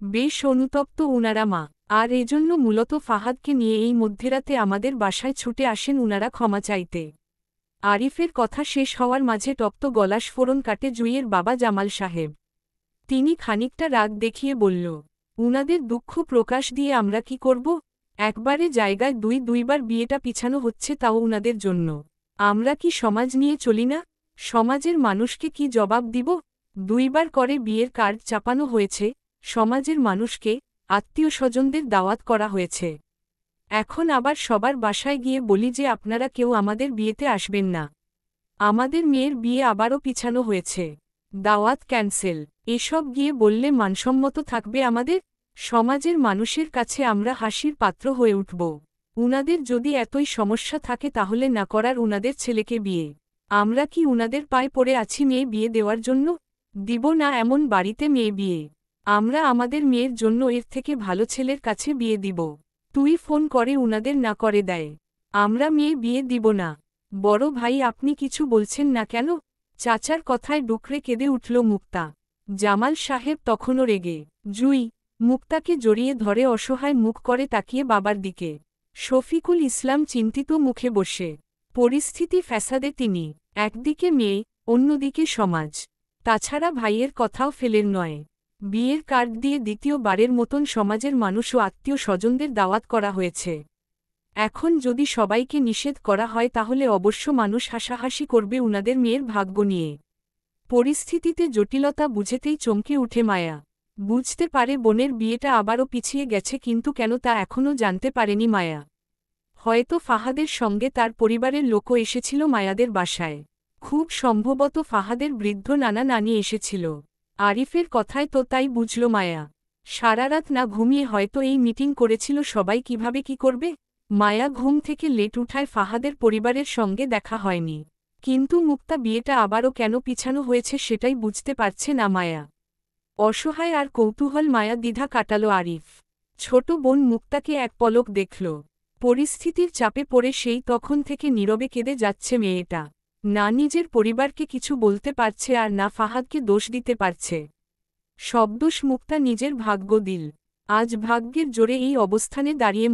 A: বেশ অনুতপ্ত উনারা মা, আর এজন্য মূলত ফাহাদকে নিয়ে এই মধ্যরাতে আমাদের বাসায় ছুটে আসেন উনারা ক্ষমা চাইতে। আরিফের কথা শেষ হওয়ার মাঝে তপ্ত গলাস ফোড়ন কাটে জুইয়ের বাবা জামাল সাহেব। তিনি খানিকটা রাগ দেখিয়ে বলল, উনাদের দুঃখ প্রকাশ দিয়ে আমরা কি করব? একবারে জায়গায় দুইবার বিয়েটা পিছানো হচ্ছে, তাও উনাদের জন্য। আমরা কি সমাজ নিয়ে চলি না? সমাজের মানুষকে কি জবাব দিব? দুইবার করে বিয়ের কার্ড চাপানো হয়েছে, সমাজের মানুষকে, আত্মীয় স্বজনদের দাওয়াত করা হয়েছে। এখন আবার সবার বাসায় গিয়ে বলি যে আপনারা কেউ আমাদের বিয়েতে আসবেন না। আমাদের মেয়ের বিয়ে আবারও পিছানো হয়েছে, দাওয়াত ক্যান্সেল। এসব গিয়ে বললে মানসম্মত থাকবে আমাদের? সমাজের মানুষের কাছে আমরা হাসির পাত্র হয়ে উঠব। উনাদের যদি এতই সমস্যা থাকে তাহলে না করার উনাদের ছেলেকে বিয়ে। আমরা কি উনাদের পায়ে পড়ে আছি মেয়ে বিয়ে দেওয়ার জন্য? দিব না এমন বাড়িতে মেয়ে বিয়ে। আমরা আমাদের মেয়ের জন্য এর থেকে ভালো ছেলের কাছে বিয়ে দিব। তুই ফোন করে উনাদের না করে দেয়। আমরা মেয়ে বিয়ে দিব না। বড় ভাই আপনি কিছু বলছেন না কেন? চাচার কথায় ডুকরে কেঁদে উঠল মুক্তা। জামাল সাহেব তখনও রেগে। জুই মুক্তাকে জড়িয়ে ধরে অসহায় মুখ করে তাকিয়ে বাবার দিকে। শফিকুল ইসলাম চিন্তিত মুখে বসে। পরিস্থিতি ফ্যাসাদে তিনি। একদিকে মেয়ে, অন্যদিকে সমাজ। তাছাড়া ভাইয়ের কথাও ফেলের নয়। বিয়ের কার্ড দিয়ে দ্বিতীয়বারের মতন সমাজের মানুষ ও আত্মীয় স্বজনদের দাওয়াত করা হয়েছে। এখন যদি সবাইকে নিষেধ করা হয় তাহলে অবশ্য মানুষ হাসাহাসি করবে উনাদের মেয়ের ভাগ্য নিয়ে। পরিস্থিতিতে জটিলতা বুঝেতেই চমকে উঠে মায়া। বুঝতে পারে বোনের বিয়েটা আবারও পিছিয়ে গেছে, কিন্তু কেন তা এখনও জানতে পারেনি মায়া। হয়তো ফাহাদের সঙ্গে তার পরিবারের লোকও এসেছিল মায়াদের বাসায়। খুব সম্ভবত ফাহাদের বৃদ্ধ নানা নানি এসেছিল। আরিফের কথায় তো তাই বুঝল মায়া। সারারাত না ঘুমিয়ে হয়তো এই মিটিং করেছিল সবাই কিভাবে কি করবে। মায়া ঘুম থেকে লেট উঠায় ফাহাদের পরিবারের সঙ্গে দেখা হয়নি। কিন্তু মুক্তা বিয়েটা আবারও কেন পিছানো হয়েছে সেটাই বুঝতে পারছে না মায়া। অসহায় আর কৌতূহল মায়া দ্বিধা কাটাল আরিফ। ছোট বোন মুক্তাকে এক পলক দেখল। পরিস্থিতির চাপে পড়ে সেই তখন থেকে নীরবে কেঁদে যাচ্ছে মেয়েটা। না নিজের পরিবারকে কিছু বলতে পারছে আর না ফাহাদকে দোষ দিতে পারছে। সব দোষ মুক্তা নিজের ভাগ্য দিল। আজ ভাগ্যের জোরে এই অবস্থানে দাঁড়িয়ে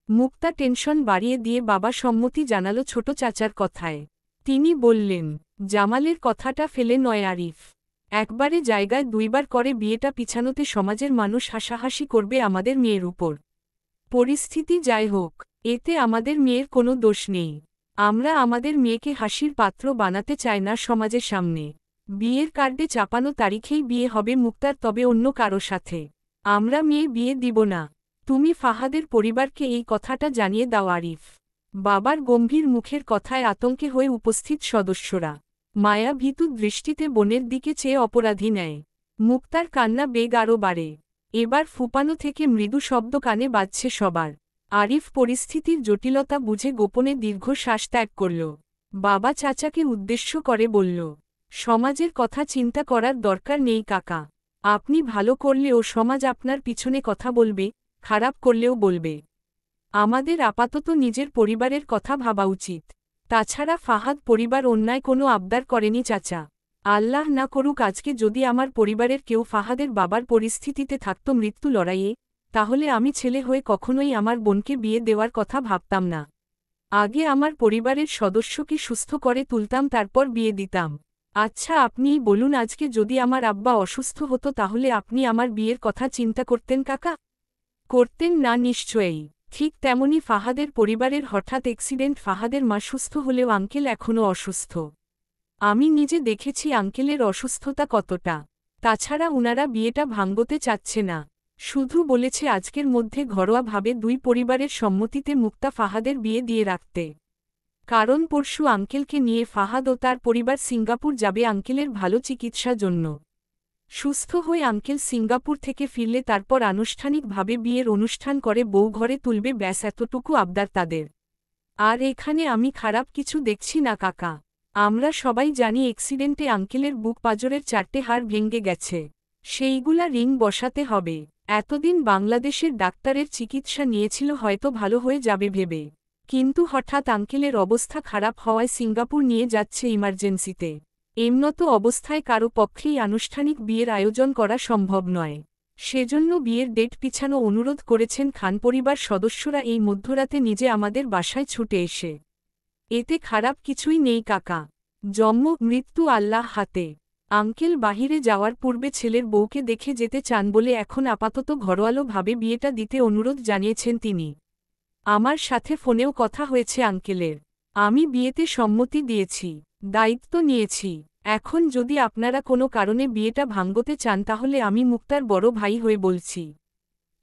A: মুক্তা টেনশন বাড়িয়ে দিয়ে বাবা সম্মতি জানালো ছোট চাচার কথায়। তিনি বললেন, জামালের কথাটা ফেলে নয় আরিফ। একবারে জায়গায় দুইবার করে বিয়েটা পিছানোতে সমাজের মানুষ হাসাহাসি করবে আমাদের মেয়ের উপর। পরিস্থিতি যাই হোক, এতে আমাদের মেয়ের কোনো দোষ নেই। আমরা আমাদের মেয়েকে হাসির পাত্র বানাতে চাই না সমাজের সামনে। বিয়ের কার্ডে চাপানো তারিখেই বিয়ে হবে মুক্তার, তবে অন্য কারো সাথে। আমরা মেয়ে বিয়ে দিব না। তুমি ফাহাদের পরিবারকে এই কথাটা জানিয়ে দাও আরিফ। বাবার গম্ভীর মুখের কথায় আতঙ্কে হয়ে উপস্থিত সদস্যরা। মায়া ভীতু দৃষ্টিতে বোনের দিকে চেয়ে অপরাধী নেয়। মুক্তার কান্না বেগ আরও বাড়ে। এবার ফুপানো থেকে মৃদু শব্দ কানে বাজছে সবার। আরিফ পরিস্থিতির জটিলতা বুঝে গোপনে দীর্ঘশ্বাস ত্যাগ করল। বাবা চাচাকে উদ্দেশ্য করে বলল, সমাজের কথা চিন্তা করার দরকার নেই কাকা। আপনি ভালো করলেও সমাজ আপনার পিছনে কথা বলবে, খারাপ করলেও বলবে। আমাদের আপাতত নিজের পরিবারের কথা ভাবা উচিত। তাছাড়া ফাহাদ পরিবার অন্যায় কোনো আবদার করেনি চাচা। আল্লাহ না করুক আজকে যদি আমার পরিবারের কেউ ফাহাদের বাবার পরিস্থিতিতে থাকত মৃত্যু লড়াইয়ে, তাহলে আমি ছেলে হয়ে কখনোই আমার বোনকে বিয়ে দেওয়ার কথা ভাবতাম না। আগে আমার পরিবারের সদস্যকে সুস্থ করে তুলতাম, তারপর বিয়ে দিতাম। আচ্ছা আপনিই বলুন, আজকে যদি আমার আব্বা অসুস্থ হতো তাহলে আপনি আমার বিয়ের কথা চিন্তা করতেন কাকা? করতেন না নিশ্চয়ই। ঠিক তেমনি ফাহাদের পরিবারের হঠাৎ অ্যাক্সিডেন্ট। ফাহাদের মা সুস্থ হলেও আঙ্কেল এখনও অসুস্থ। আমি নিজে দেখেছি আঙ্কেলের অসুস্থতা কতটা। তাছাড়া উনারা বিয়েটা ভাঙতে চাচ্ছে না, শুধু বলেছে আজকের মধ্যে ঘরোয়াভাবে দুই পরিবারের সম্মতিতে মুক্তা ফাহাদের বিয়ে দিয়ে রাখতে। কারণ পরশু আঙ্কেলকে নিয়ে ফাহাদ ও তার পরিবার সিঙ্গাপুর যাবে আঙ্কেলের ভালো চিকিৎসার জন্য। সুস্থ হয়ে আঙ্কেল সিঙ্গাপুর থেকে ফিরলে তারপর আনুষ্ঠানিকভাবে বিয়ের অনুষ্ঠান করে বউ ঘরে তুলবে, ব্যাস এতটুকু আবদার তাদের। আর এখানে আমি খারাপ কিছু দেখছি না কাকা। আমরা সবাই জানি অ্যাক্সিডেন্টে আঙ্কেলের বুক পাঁজরের 4টে হাড় ভেঙে গেছে, সেইগুলা রিং বসাতে হবে। এতদিন বাংলাদেশের ডাক্তারের চিকিৎসা নিয়েছিল, হয়তো ভালো হয়ে যাবে ভেবে। কিন্তু হঠাৎ আঙ্কেলের অবস্থা খারাপ হওয়ায় সিঙ্গাপুর নিয়ে যাচ্ছে ইমার্জেন্সিতে। এমনত অবস্থায় কারো পক্ষেই আনুষ্ঠানিক বিয়ের আয়োজন করা সম্ভব নয়। সেজন্য বিয়ের ডেট পিছানো অনুরোধ করেছেন খান পরিবার সদস্যরা এই মধ্যরাতে নিজে আমাদের বাসায় ছুটে এসে। এতে খারাপ কিছুই নেই কাকা। জন্ম মৃত্যু আল্লাহ হাতে। আঙ্কেল বাহিরে যাওয়ার পূর্বে ছেলের বউকে দেখে যেতে চান বলে এখন আপাতত ঘরোয়ালোভাবে বিয়েটা দিতে অনুরোধ জানিয়েছেন তিনি। আমার সাথে ফোনেও কথা হয়েছে আঙ্কেলের। আমি বিয়েতে সম্মতি দিয়েছি, দায়িত্ব নিয়েছি। এখন যদি আপনারা কোনো কারণে বিয়েটা ভাঙ্গতে চান তাহলে আমি মুক্তার বড় ভাই হয়ে বলছি,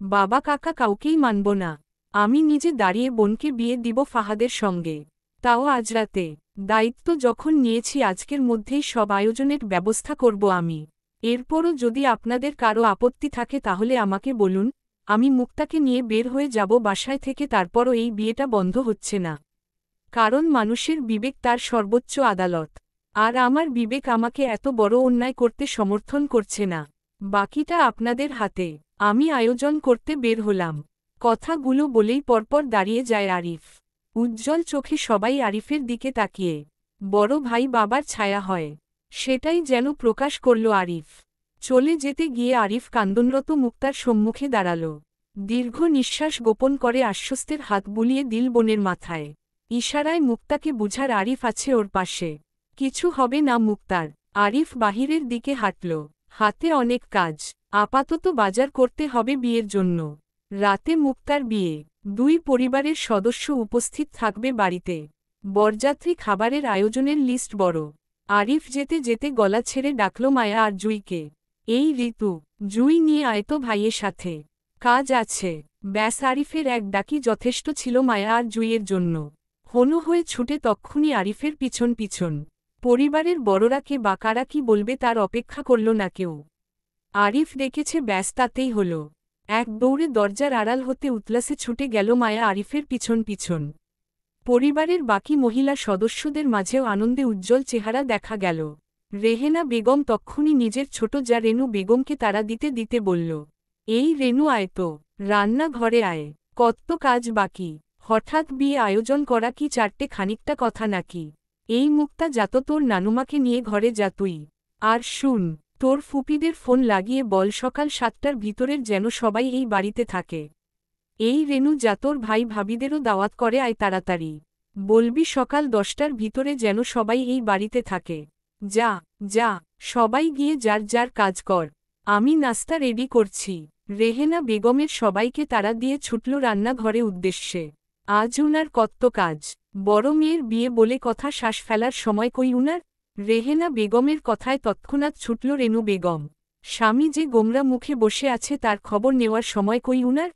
A: বাবা কাকা কাউকেই মানব না। আমি নিজে দাঁড়িয়ে বোনকে বিয়ে দিব ফাহাদের সঙ্গে, তাও আজ রাতে। দায়িত্ব যখন নিয়েছি আজকের মধ্যেই সব আয়োজনের ব্যবস্থা করব আমি। এরপরও যদি আপনাদের কারো আপত্তি থাকে তাহলে আমাকে বলুন, আমি মুক্তাকে নিয়ে বের হয়ে যাব বাসায় থেকে। তারপরও এই বিয়েটা বন্ধ হচ্ছে না, কারণ মানুষের বিবেক তার সর্বোচ্চ আদালত। আর আমার বিবেক আমাকে এত বড় অন্যায় করতে সমর্থন করছে না। বাকিটা আপনাদের হাতে। আমি আয়োজন করতে বের হলাম। কথাগুলো বলেই পরপর দাঁড়িয়ে যায় আরিফ। উজ্জ্বল চোখে সবাই আরিফের দিকে তাকিয়ে। বড় ভাই বাবার ছায়া হয়, সেটাই যেন প্রকাশ করল আরিফ। চলে যেতে গিয়ে আরিফ কান্দনরত মুক্তার সম্মুখে দাঁড়াল। দীর্ঘ নিঃশ্বাস গোপন করে আশ্বস্তের হাত বুলিয়ে দিল বোনের মাথায়। ইশারায় মুক্তাকে বুঝার আরিফ আছে ওর পাশে, কিছু হবে না মুক্তার। আরিফ বাহিরের দিকে হাঁটল। হাতে অনেক কাজ, আপাতত বাজার করতে হবে বিয়ের জন্য। রাতে মুক্তার বিয়ে, দুই পরিবারের সদস্য উপস্থিত থাকবে বাড়িতে। বরযাত্রী খাবারের আয়োজনের লিস্ট বড়। আরিফ যেতে যেতে গলা ছেড়ে ডাকল মায়া আর জুইকে। এই ঋতু, জুই নিয়ে আয় তো ভাইয়ের সাথে, কাজ আছে। ব্যাস আরিফের এক ডাকি যথেষ্ট ছিল মায়া আর জুইয়ের জন্য। হনু হয়ে ছুটে তক্ষুনি আরিফের পিছন পিছন। পরিবারের বড়রা কে বা কারা কি বলবে তার অপেক্ষা করল না কেউ। আরিফ ডেকেছে ব্যাস তাতেই হল। এক দৌড়ে দরজার আড়াল হতে উতলাসে ছুটে গেল মায়া আরিফের পিছন পিছন। পরিবারের বাকি মহিলা সদস্যদের মাঝেও আনন্দে উজ্জ্বল চেহারা দেখা গেল। রেহেনা বেগম তক্ষুনি নিজের ছোট যা রেনু বেগমকে তাড়া দিতে দিতে বলল, এই রেনু আয় তো, রান্না ঘরে আয়, কত কাজ বাকি। হঠাৎ বিয়ে আয়োজন করা কি চারটে খানিকটা কথা নাকি? এই মুক্তা যাত তোর নানুমাকে নিয়ে ঘরে যা তুই। আর শুন, তোর ফুপিদের ফোন লাগিয়ে বল সকাল 7টার ভিতরের যেন সবাই এই বাড়িতে থাকে। এই রেনু যা তোর ভাই ভাবিদেরও দাওয়াত করে আয় তাড়াতাড়ি। বলবি সকাল 10টার ভিতরে যেন সবাই এই বাড়িতে থাকে। যা যা, সবাই গিয়ে যার যার কাজ কর, আমি নাস্তা রেডি করছি। রেহেনা বেগমের সবাইকে তাড়া দিয়ে ছুটল রান্নাঘরে উদ্দেশ্যে। আজ উনার কত কাজ। বড় মেয়ের বিয়ে বলে কথা শ্বাস ফেলার সময় কই উনার? রেহেনা বেগমের কথায় তৎক্ষণাৎ ছুটল রেনু বেগম। স্বামী যে গোমরা মুখে বসে আছে তার খবর নেওয়ার সময় কই উনার?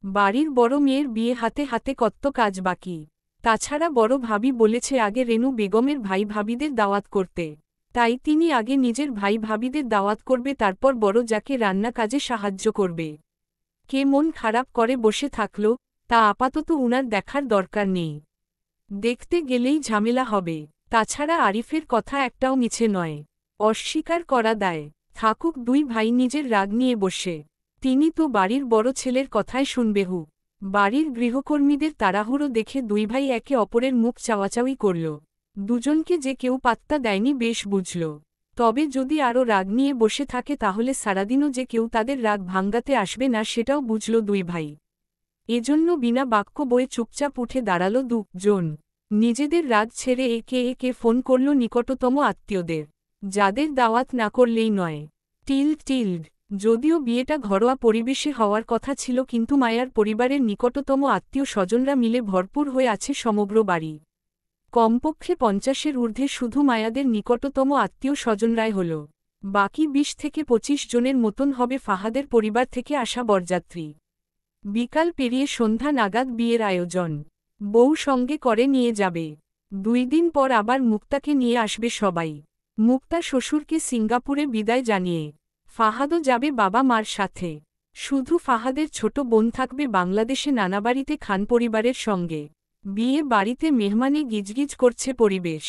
A: বাড়ির বড় মেয়ের বিয়ে হাতে হাতে কত কাজ বাকি। তাছাড়া বড় ভাবি বলেছে আগে রেনু বেগমের ভাই ভাবিদের দাওয়াত করতে, তাই তিনি আগে নিজের ভাই ভাবিদের দাওয়াত করবে, তারপর বড় যাকে রান্না কাজে সাহায্য করবে। কে মন খারাপ করে বসে থাকল তা আপাতত উনার দেখার দরকার নেই। দেখতে গেলেই ঝামেলা হবে। তাছাড়া আরিফের কথা একটাও মিছে নয়, অস্বীকার করা দায়। থাকুক দুই ভাই নিজের রাগ নিয়ে বসে, তিনি তো বাড়ির বড় ছেলের কথায় শুনবেহু। বাড়ির গৃহকর্মীদের তাড়াহুড়ো দেখে দুই ভাই একে অপরের মুখ চাওয়াচাওয়ি করল। দুজনকে যে কেউ পাত্তা দেয়নি বেশ বুঝল। তবে যদি আরও রাগ নিয়ে বসে থাকে তাহলে সারাদিনও যে কেউ তাদের রাগ ভাঙ্গাতে আসবে না সেটাও বুঝল দুই ভাই। এজন্য বিনা বাক্য বয়ে চুপচাপ উঠে দাঁড়াল দুজন। নিজেদের রাগ ছেড়ে একে একে ফোন করল নিকটতম আত্মীয়দের, যাদের দাওয়াত না করলেই নয়। টিল্ড যদিও বিয়েটা ঘরোয়া পরিবেশে হওয়ার কথা ছিল, কিন্তু মায়ার পরিবারের নিকটতম আত্মীয় স্বজনরা মিলে ভরপুর হয়ে আছে সমগ্র বাড়ি। কমপক্ষে 50-এর ঊর্ধ্বে শুধু মায়াদের নিকটতম আত্মীয় স্বজনরাই হল। বাকি 20 থেকে 25 জনের মতন হবে ফাহাদের পরিবার থেকে আসা বরযাত্রী। বিকাল পেরিয়ে সন্ধ্যা নাগাদ বিয়ের আয়োজন। বউ সঙ্গে করে নিয়ে যাবে। 2 দিন পর আবার মুক্তাকে নিয়ে আসবে সবাই। মুক্তা শ্বশুরকে সিঙ্গাপুরে বিদায় জানিয়ে ফাহাদও যাবে বাবা মার সাথে। শুধু ফাহাদের ছোট বোন থাকবে বাংলাদেশে নানাবাড়িতে খান পরিবারের সঙ্গে। বিয়ে বাড়িতে মেহমানে গিজগিজ করছে পরিবেশ।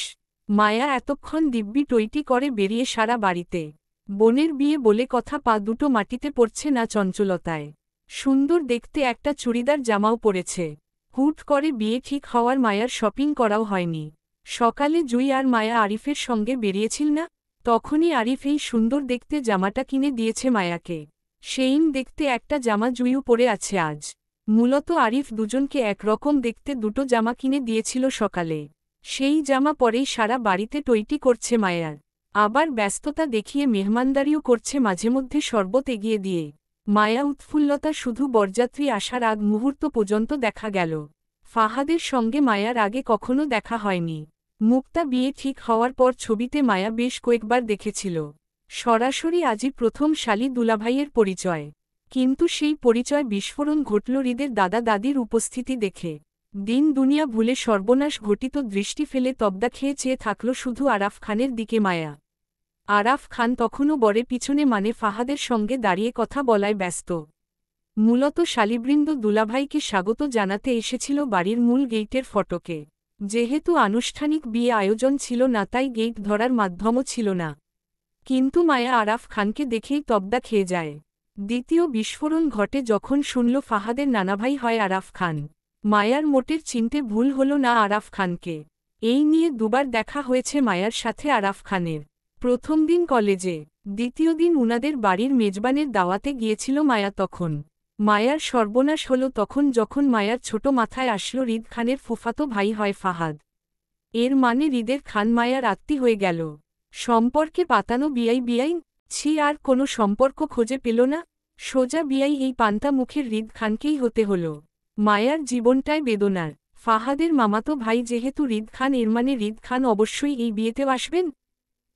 A: মায়া এতক্ষণ দিব্যি টইটি করে বেরিয়ে সারা বাড়িতে। বোনের বিয়ে বলে কথা, পা দুটো মাটিতে পড়ছে না চঞ্চলতায়। সুন্দর দেখতে একটা চুড়িদার জামাও পরেছে। হুট করে বিয়ে ঠিক হওয়ার মায়ার শপিং করাও হয়নি। সকালে জুই আর মায়া আরিফের সঙ্গে বেরিয়েছিল না, তখনই আরিফ এই সুন্দর দেখতে জামাটা কিনে দিয়েছে মায়াকে। সেইম দেখতে একটা জামা জুইও পরে আছে আজ। মূলত আরিফ দুজনকে একরকম দেখতে দুটো জামা কিনে দিয়েছিল সকালে। সেই জামা পরেই সারা বাড়িতে টইটি করছে মায়ার। আবার ব্যস্ততা দেখিয়ে মেহমানদারিও করছে মাঝেমধ্যে শরবত এগিয়ে দিয়ে। মায়া উৎফুল্লতা শুধু বরযাত্রী আসার আগ মুহূর্ত পর্যন্ত দেখা গেল। ফাহাদের সঙ্গে মায়ার আগে কখনো দেখা হয়নি। মুক্তা বিয়ে ঠিক হওয়ার পর ছবিতে মায়া বেশ কয়েকবার দেখেছিল। সরাসরি আজই প্রথম শালি দুলাভাইয়ের পরিচয়। কিন্তু সেই পরিচয় বিস্ফোরণ ঘটল হৃদের দাদা দাদির উপস্থিতি দেখে। দিন দুনিয়া ভুলে সর্বনাশ ঘটিত দৃষ্টি ফেলে তবদা খেয়ে চেয়ে থাকল শুধু আরাফ খানের দিকে মায়া। আরাফ খান তখনও বরে পিছনে মানে ফাহাদের সঙ্গে দাঁড়িয়ে কথা বলায় ব্যস্ত। মূলত শালিবৃন্দ দুলাভাইকে স্বাগত জানাতে এসেছিল বাড়ির মূল গেইটের ফটকে। যেহেতু আনুষ্ঠানিক বিয়ে আয়োজন ছিল না, তাই গেইট ধরার মাধ্যমও ছিল না। কিন্তু মায়া আরাফ খানকে দেখেই তবদা খেয়ে যায়। দ্বিতীয় বিস্ফোরণ ঘটে যখন শুনল ফাহাদের নানাভাই হয় আরাফ খান। মায়ার মোটের চিনতে ভুল হল না আরাফ খানকে। এই নিয়ে দুবার দেখা হয়েছে মায়ার সাথে আরাফ খানের। প্রথম দিন কলেজে, দ্বিতীয় দিন উনাদের বাড়ির মেজবানের দাওয়াতে গিয়েছিল মায়া। তখন মায়ার সর্বনাশ হল তখন যখন মায়ার ছোট মাথায় আসলো হৃদ খানের ফুফাতো ভাই হয় ফাহাদ। এর মানে হৃদের খান মায়ার আত্মী হয়ে গেল। সম্পর্কে পাতানো বিয়াই ছি, আর কোনো সম্পর্ক খুঁজে পেল না। সোজা বিয়াই এই পান্তা মুখের হৃদ খানকেই হতে হল। মায়ার জীবনটায় বেদনার। ফাহাদের মামাতো ভাই যেহেতু হৃদ খান, এর মানে হৃদ খান অবশ্যই এই বিয়েতেও আসবেন।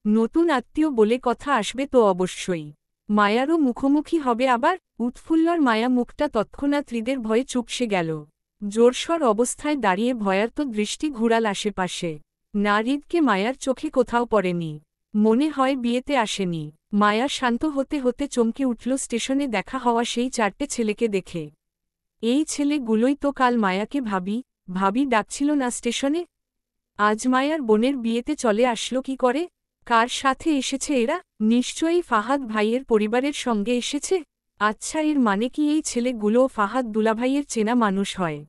A: নতুন আত্মীয় বলে কথা, আসবে তো অবশ্যই। মায়ারও মুখোমুখি হবে আবার। উৎফুল্লর মায়া মুখটা তৎক্ষণাৎ হৃদের ভয়ে চুপসে গেল। জোরসর অবস্থায় দাঁড়িয়ে ভয়ার্ত দৃষ্টি ঘুরাল আশেপাশে। না, হৃদকে মায়ার চোখে কোথাও পড়েনি। মনে হয় বিয়েতে আসেনি। মায়া শান্ত হতে হতে চমকে উঠল স্টেশনে দেখা হওয়া সেই চারটে ছেলেকে দেখে। এই ছেলেগুলোই তো কাল মায়াকে ভাবি ডাকছিল না স্টেশনে। আজ মায়ার বোনের বিয়েতে চলে আসলো কি করে? কার সাথে এসেছে এরা? নিশ্চয়ই ফাহাদ ভাইয়ের পরিবারের সঙ্গে এসেছে। আচ্ছা, এর মানে কি এই ছেলেগুলোও ফাহাদ দুলাভাইয়ের চেনা মানুষ হয়?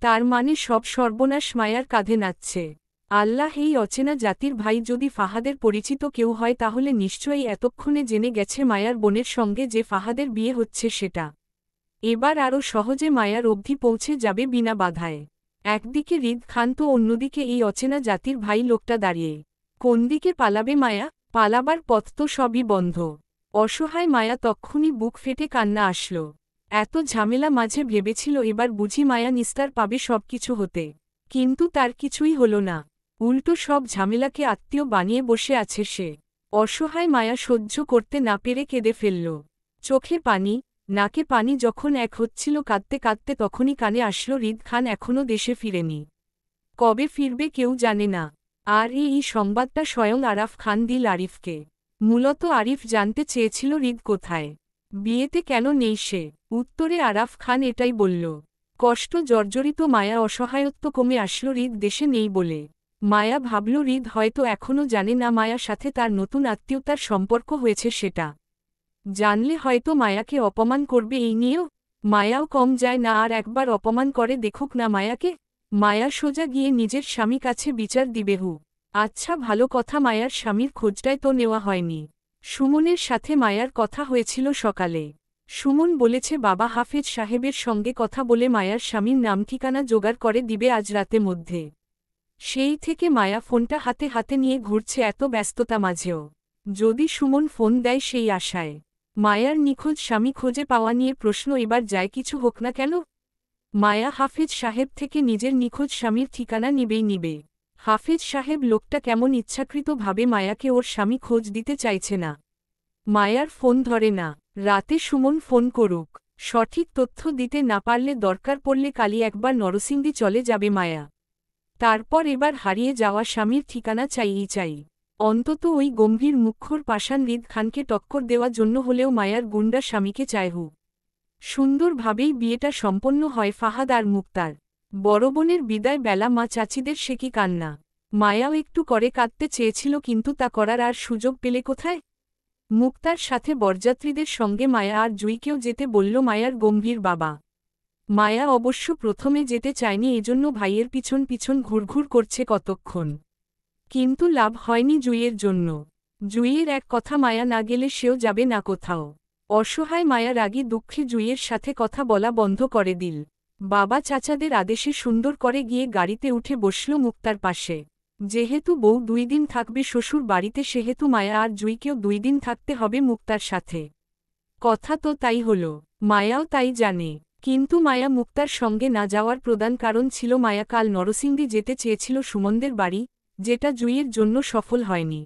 A: তার মানে সব সর্বনাশ মায়ার কাঁধে নাচছে। আল্লাহ, এই অচেনা জাতির ভাই যদি ফাহাদের পরিচিত কেউ হয় তাহলে নিশ্চয়ই এতক্ষণে জেনে গেছে মায়ার বোনের সঙ্গে যে ফাহাদের বিয়ে হচ্ছে সেটা। এবার আরও সহজে মায়ার অবধি পৌঁছে যাবে বিনা বাধায়। একদিকে হৃদ খান তো অন্যদিকে এই অচেনা জাতির ভাই লোকটা দাঁড়িয়ে। কোন দিকে পালাবে মায়া? পালাবার পথ তো সবই বন্ধ। অসহায় মায়া তক্ষুনি বুক ফেটে কান্না আসল। এত ঝামেলা মাঝে ভেবেছিল এবার বুঝি মায়া নিস্তার পাবে সবকিছু হতে। কিন্তু তার কিছুই হল না। উল্টো সব ঝামেলাকে আত্মীয় বানিয়ে বসে আছে সে। অসহায় মায়া সহ্য করতে না পেরে কেঁদে ফেলল। চোখে পানি, নাকে পানি যখন এক হচ্ছিল কাঁদতে কাঁদতে, তখনই কানে আসলো হৃদ খান এখনও দেশে ফিরেনি। কবে ফিরবে কেউ জানে না। আর এই সংবাদটা স্বয়ং আরাফ খান দিল আরিফকে। মূলত আরিফ জানতে চেয়েছিল হৃদ কোথায়, বিয়েতে কেন নেই সে। উত্তরে আরাফ খান এটাই বলল। কষ্ট জর্জরিত মায়া অসহায়ত্ব কমে আসলো হৃদ দেশে নেই বলে। মায়া ভাবল হৃদ হয়তো এখনও জানে না মায়ার সাথে তার নতুন আত্মীয়তার সম্পর্ক হয়েছে সেটা। জানলে হয়তো মায়াকে অপমান করবে। এই নিয়েও মায়াও কম যায় না, আর একবার অপমান করে দেখুক না মায়াকে। মায়া সোজা গিয়ে নিজের স্বামী কাছে বিচার দিবে। আচ্ছা, ভালো কথা, মায়ার স্বামীর খোঁজটাই তো নেওয়া হয়নি। সুমনের সাথে মায়ার কথা হয়েছিল সকালে। সুমন বলেছে বাবা হাফেজ সাহেবের সঙ্গে কথা বলে মায়ার স্বামীর নাম ঠিকানা জোগাড় করে দিবে আজ রাতে মধ্যে। সেই থেকে মায়া ফোনটা হাতে হাতে নিয়ে ঘুরছে এত ব্যস্ততা মাঝেও। যদি সুমন ফোন দেয় সেই আশায়। মায়ার নিখোঁজ স্বামী খুঁজে পাওয়া নিয়ে প্রশ্ন এবার যায় কিছু হোক না কেন। মায়া হাফেজ সাহেব থেকে নিজের নিখোঁজ স্বামীর ঠিকানা নিবে। হাফেজ সাহেব লোকটা কেমন ইচ্ছাকৃতভাবে মায়াকে ওর স্বামী খোঁজ দিতে চাইছে না। মায়ার ফোন ধরে না। রাতে সুমন ফোন করুক। সঠিক তথ্য দিতে না পারলে দরকার পড়লে কালই একবার নরসিংদী চলে যাবে মায়া। তারপর এবার হারিয়ে যাওয়া স্বামীর ঠিকানা চাই। অন্তত ওই গম্ভীর মুখ্যর পাষাণ হৃদ খানকে টক্কর দেওয়ার জন্য হলেও মায়ার গুন্ডা স্বামীকে চাইহু। সুন্দরভাবেই বিয়েটা সম্পন্ন হয় ফাহাদ আর মুক্তার। বড় বোনের বিদায় বেলা মা চাচিদের সে কি কান্না। মায়াও একটু করে কাঁদতে চেয়েছিল, কিন্তু তা করার আর সুযোগ পেলে কোথায়। মুক্তার সাথে বরযাত্রীদের সঙ্গে মায়া আর জুইকেও যেতে বলল মায়ার গম্ভীর বাবা। মায়া অবশ্য প্রথমে যেতে চায়নি, এজন্য ভাইয়ের পিছন পিছন ঘুরঘুর করছে কতক্ষণ। কিন্তু লাভ হয়নি জুইয়ের জন্য। জুইয়ের এক কথা মায়া না গেলে সেও যাবে না কোথাও। অসহায় মায়া রাগী দুঃখে জুইয়ের সাথে কথা বলা বন্ধ করে দিল। বাবা চাচাদের আদেশে সুন্দর করে গিয়ে গাড়িতে উঠে বসল মুক্তার পাশে। যেহেতু বউ 2 দিন থাকবে শ্বশুর বাড়িতে, সেহেতু মায়া আর জুইকেও 2 দিন থাকতে হবে মুক্তার সাথে। কথা তো তাই হলো, মায়াও তাই জানে। কিন্তু মায়া মুক্তার সঙ্গে না যাওয়ার প্রধান কারণ ছিল মায়া কাল নরসিংদী যেতে চেয়েছিল সুমনদের বাড়ি, যেটা জুইয়ের জন্য সফল হয়নি।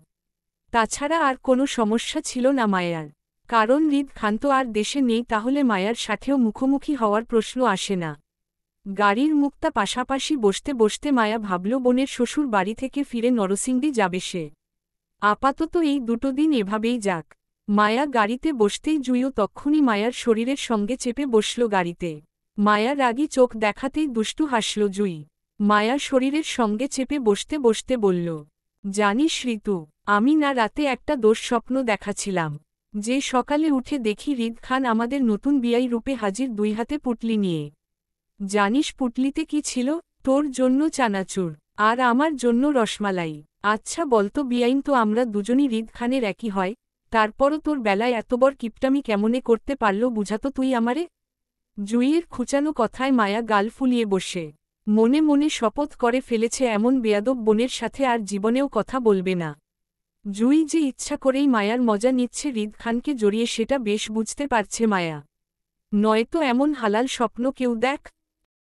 A: তাছাড়া আর কোনো সমস্যা ছিল না মায়ার, কারণ হৃদ খান তো আর দেশে নেই, তাহলে মায়ার সাথেও মুখোমুখি হওয়ার প্রশ্ন আসে না। গাড়ির মুক্তা পাশাপাশি বসতে বসতে মায়া ভাবল বোনের শ্বশুর বাড়ি থেকে ফিরে নরসিংদী যাবে সে। আপাতত এই 2 দিন এভাবেই যাক। মায়া গাড়িতে বসতেই জুইও তক্ষুনি মায়ার শরীরের সঙ্গে চেপে বসল গাড়িতে। মায়া রাগী চোখ দেখাতেই দুষ্টু হাসল জুই। মায়া শরীরের সঙ্গে চেপে বসতে বসতে বলল, জানিস ঋতু, আমি না রাতে একটা দুঃস্বপ্ন দেখাছিলাম। যে সকালে উঠে দেখি হৃদ খান আমাদের নতুন বিয়াই রূপে হাজির, 2 হাতে পুটলি নিয়ে। জানিস পুটলিতে কি ছিল? তোর জন্য চানাচুর, আর আমার জন্য রসমালাই। আচ্ছা বলতো বিয়াইন তো আমরা দুজনই হৃদ খানের একই হয়, তারপরও তোর বেলায় এত বড় কিপটামি কেমনে করতে পারল বুঝাতো তুই আমারে? জুইয়ের খুঁচানো কথায় মায়া গাল ফুলিয়ে বসে মনে মনে শপথ করে ফেলেছে এমন বেয়াদব বোনের সাথে আর জীবনেও কথা বলবে না। জুই যে ইচ্ছা করেই মায়ার মজা নিচ্ছে হৃদ খানকে জড়িয়ে, সেটা বেশ বুঝতে পারছে মায়া। নয়তো এমন হালাল স্বপ্ন কেউ দেখ।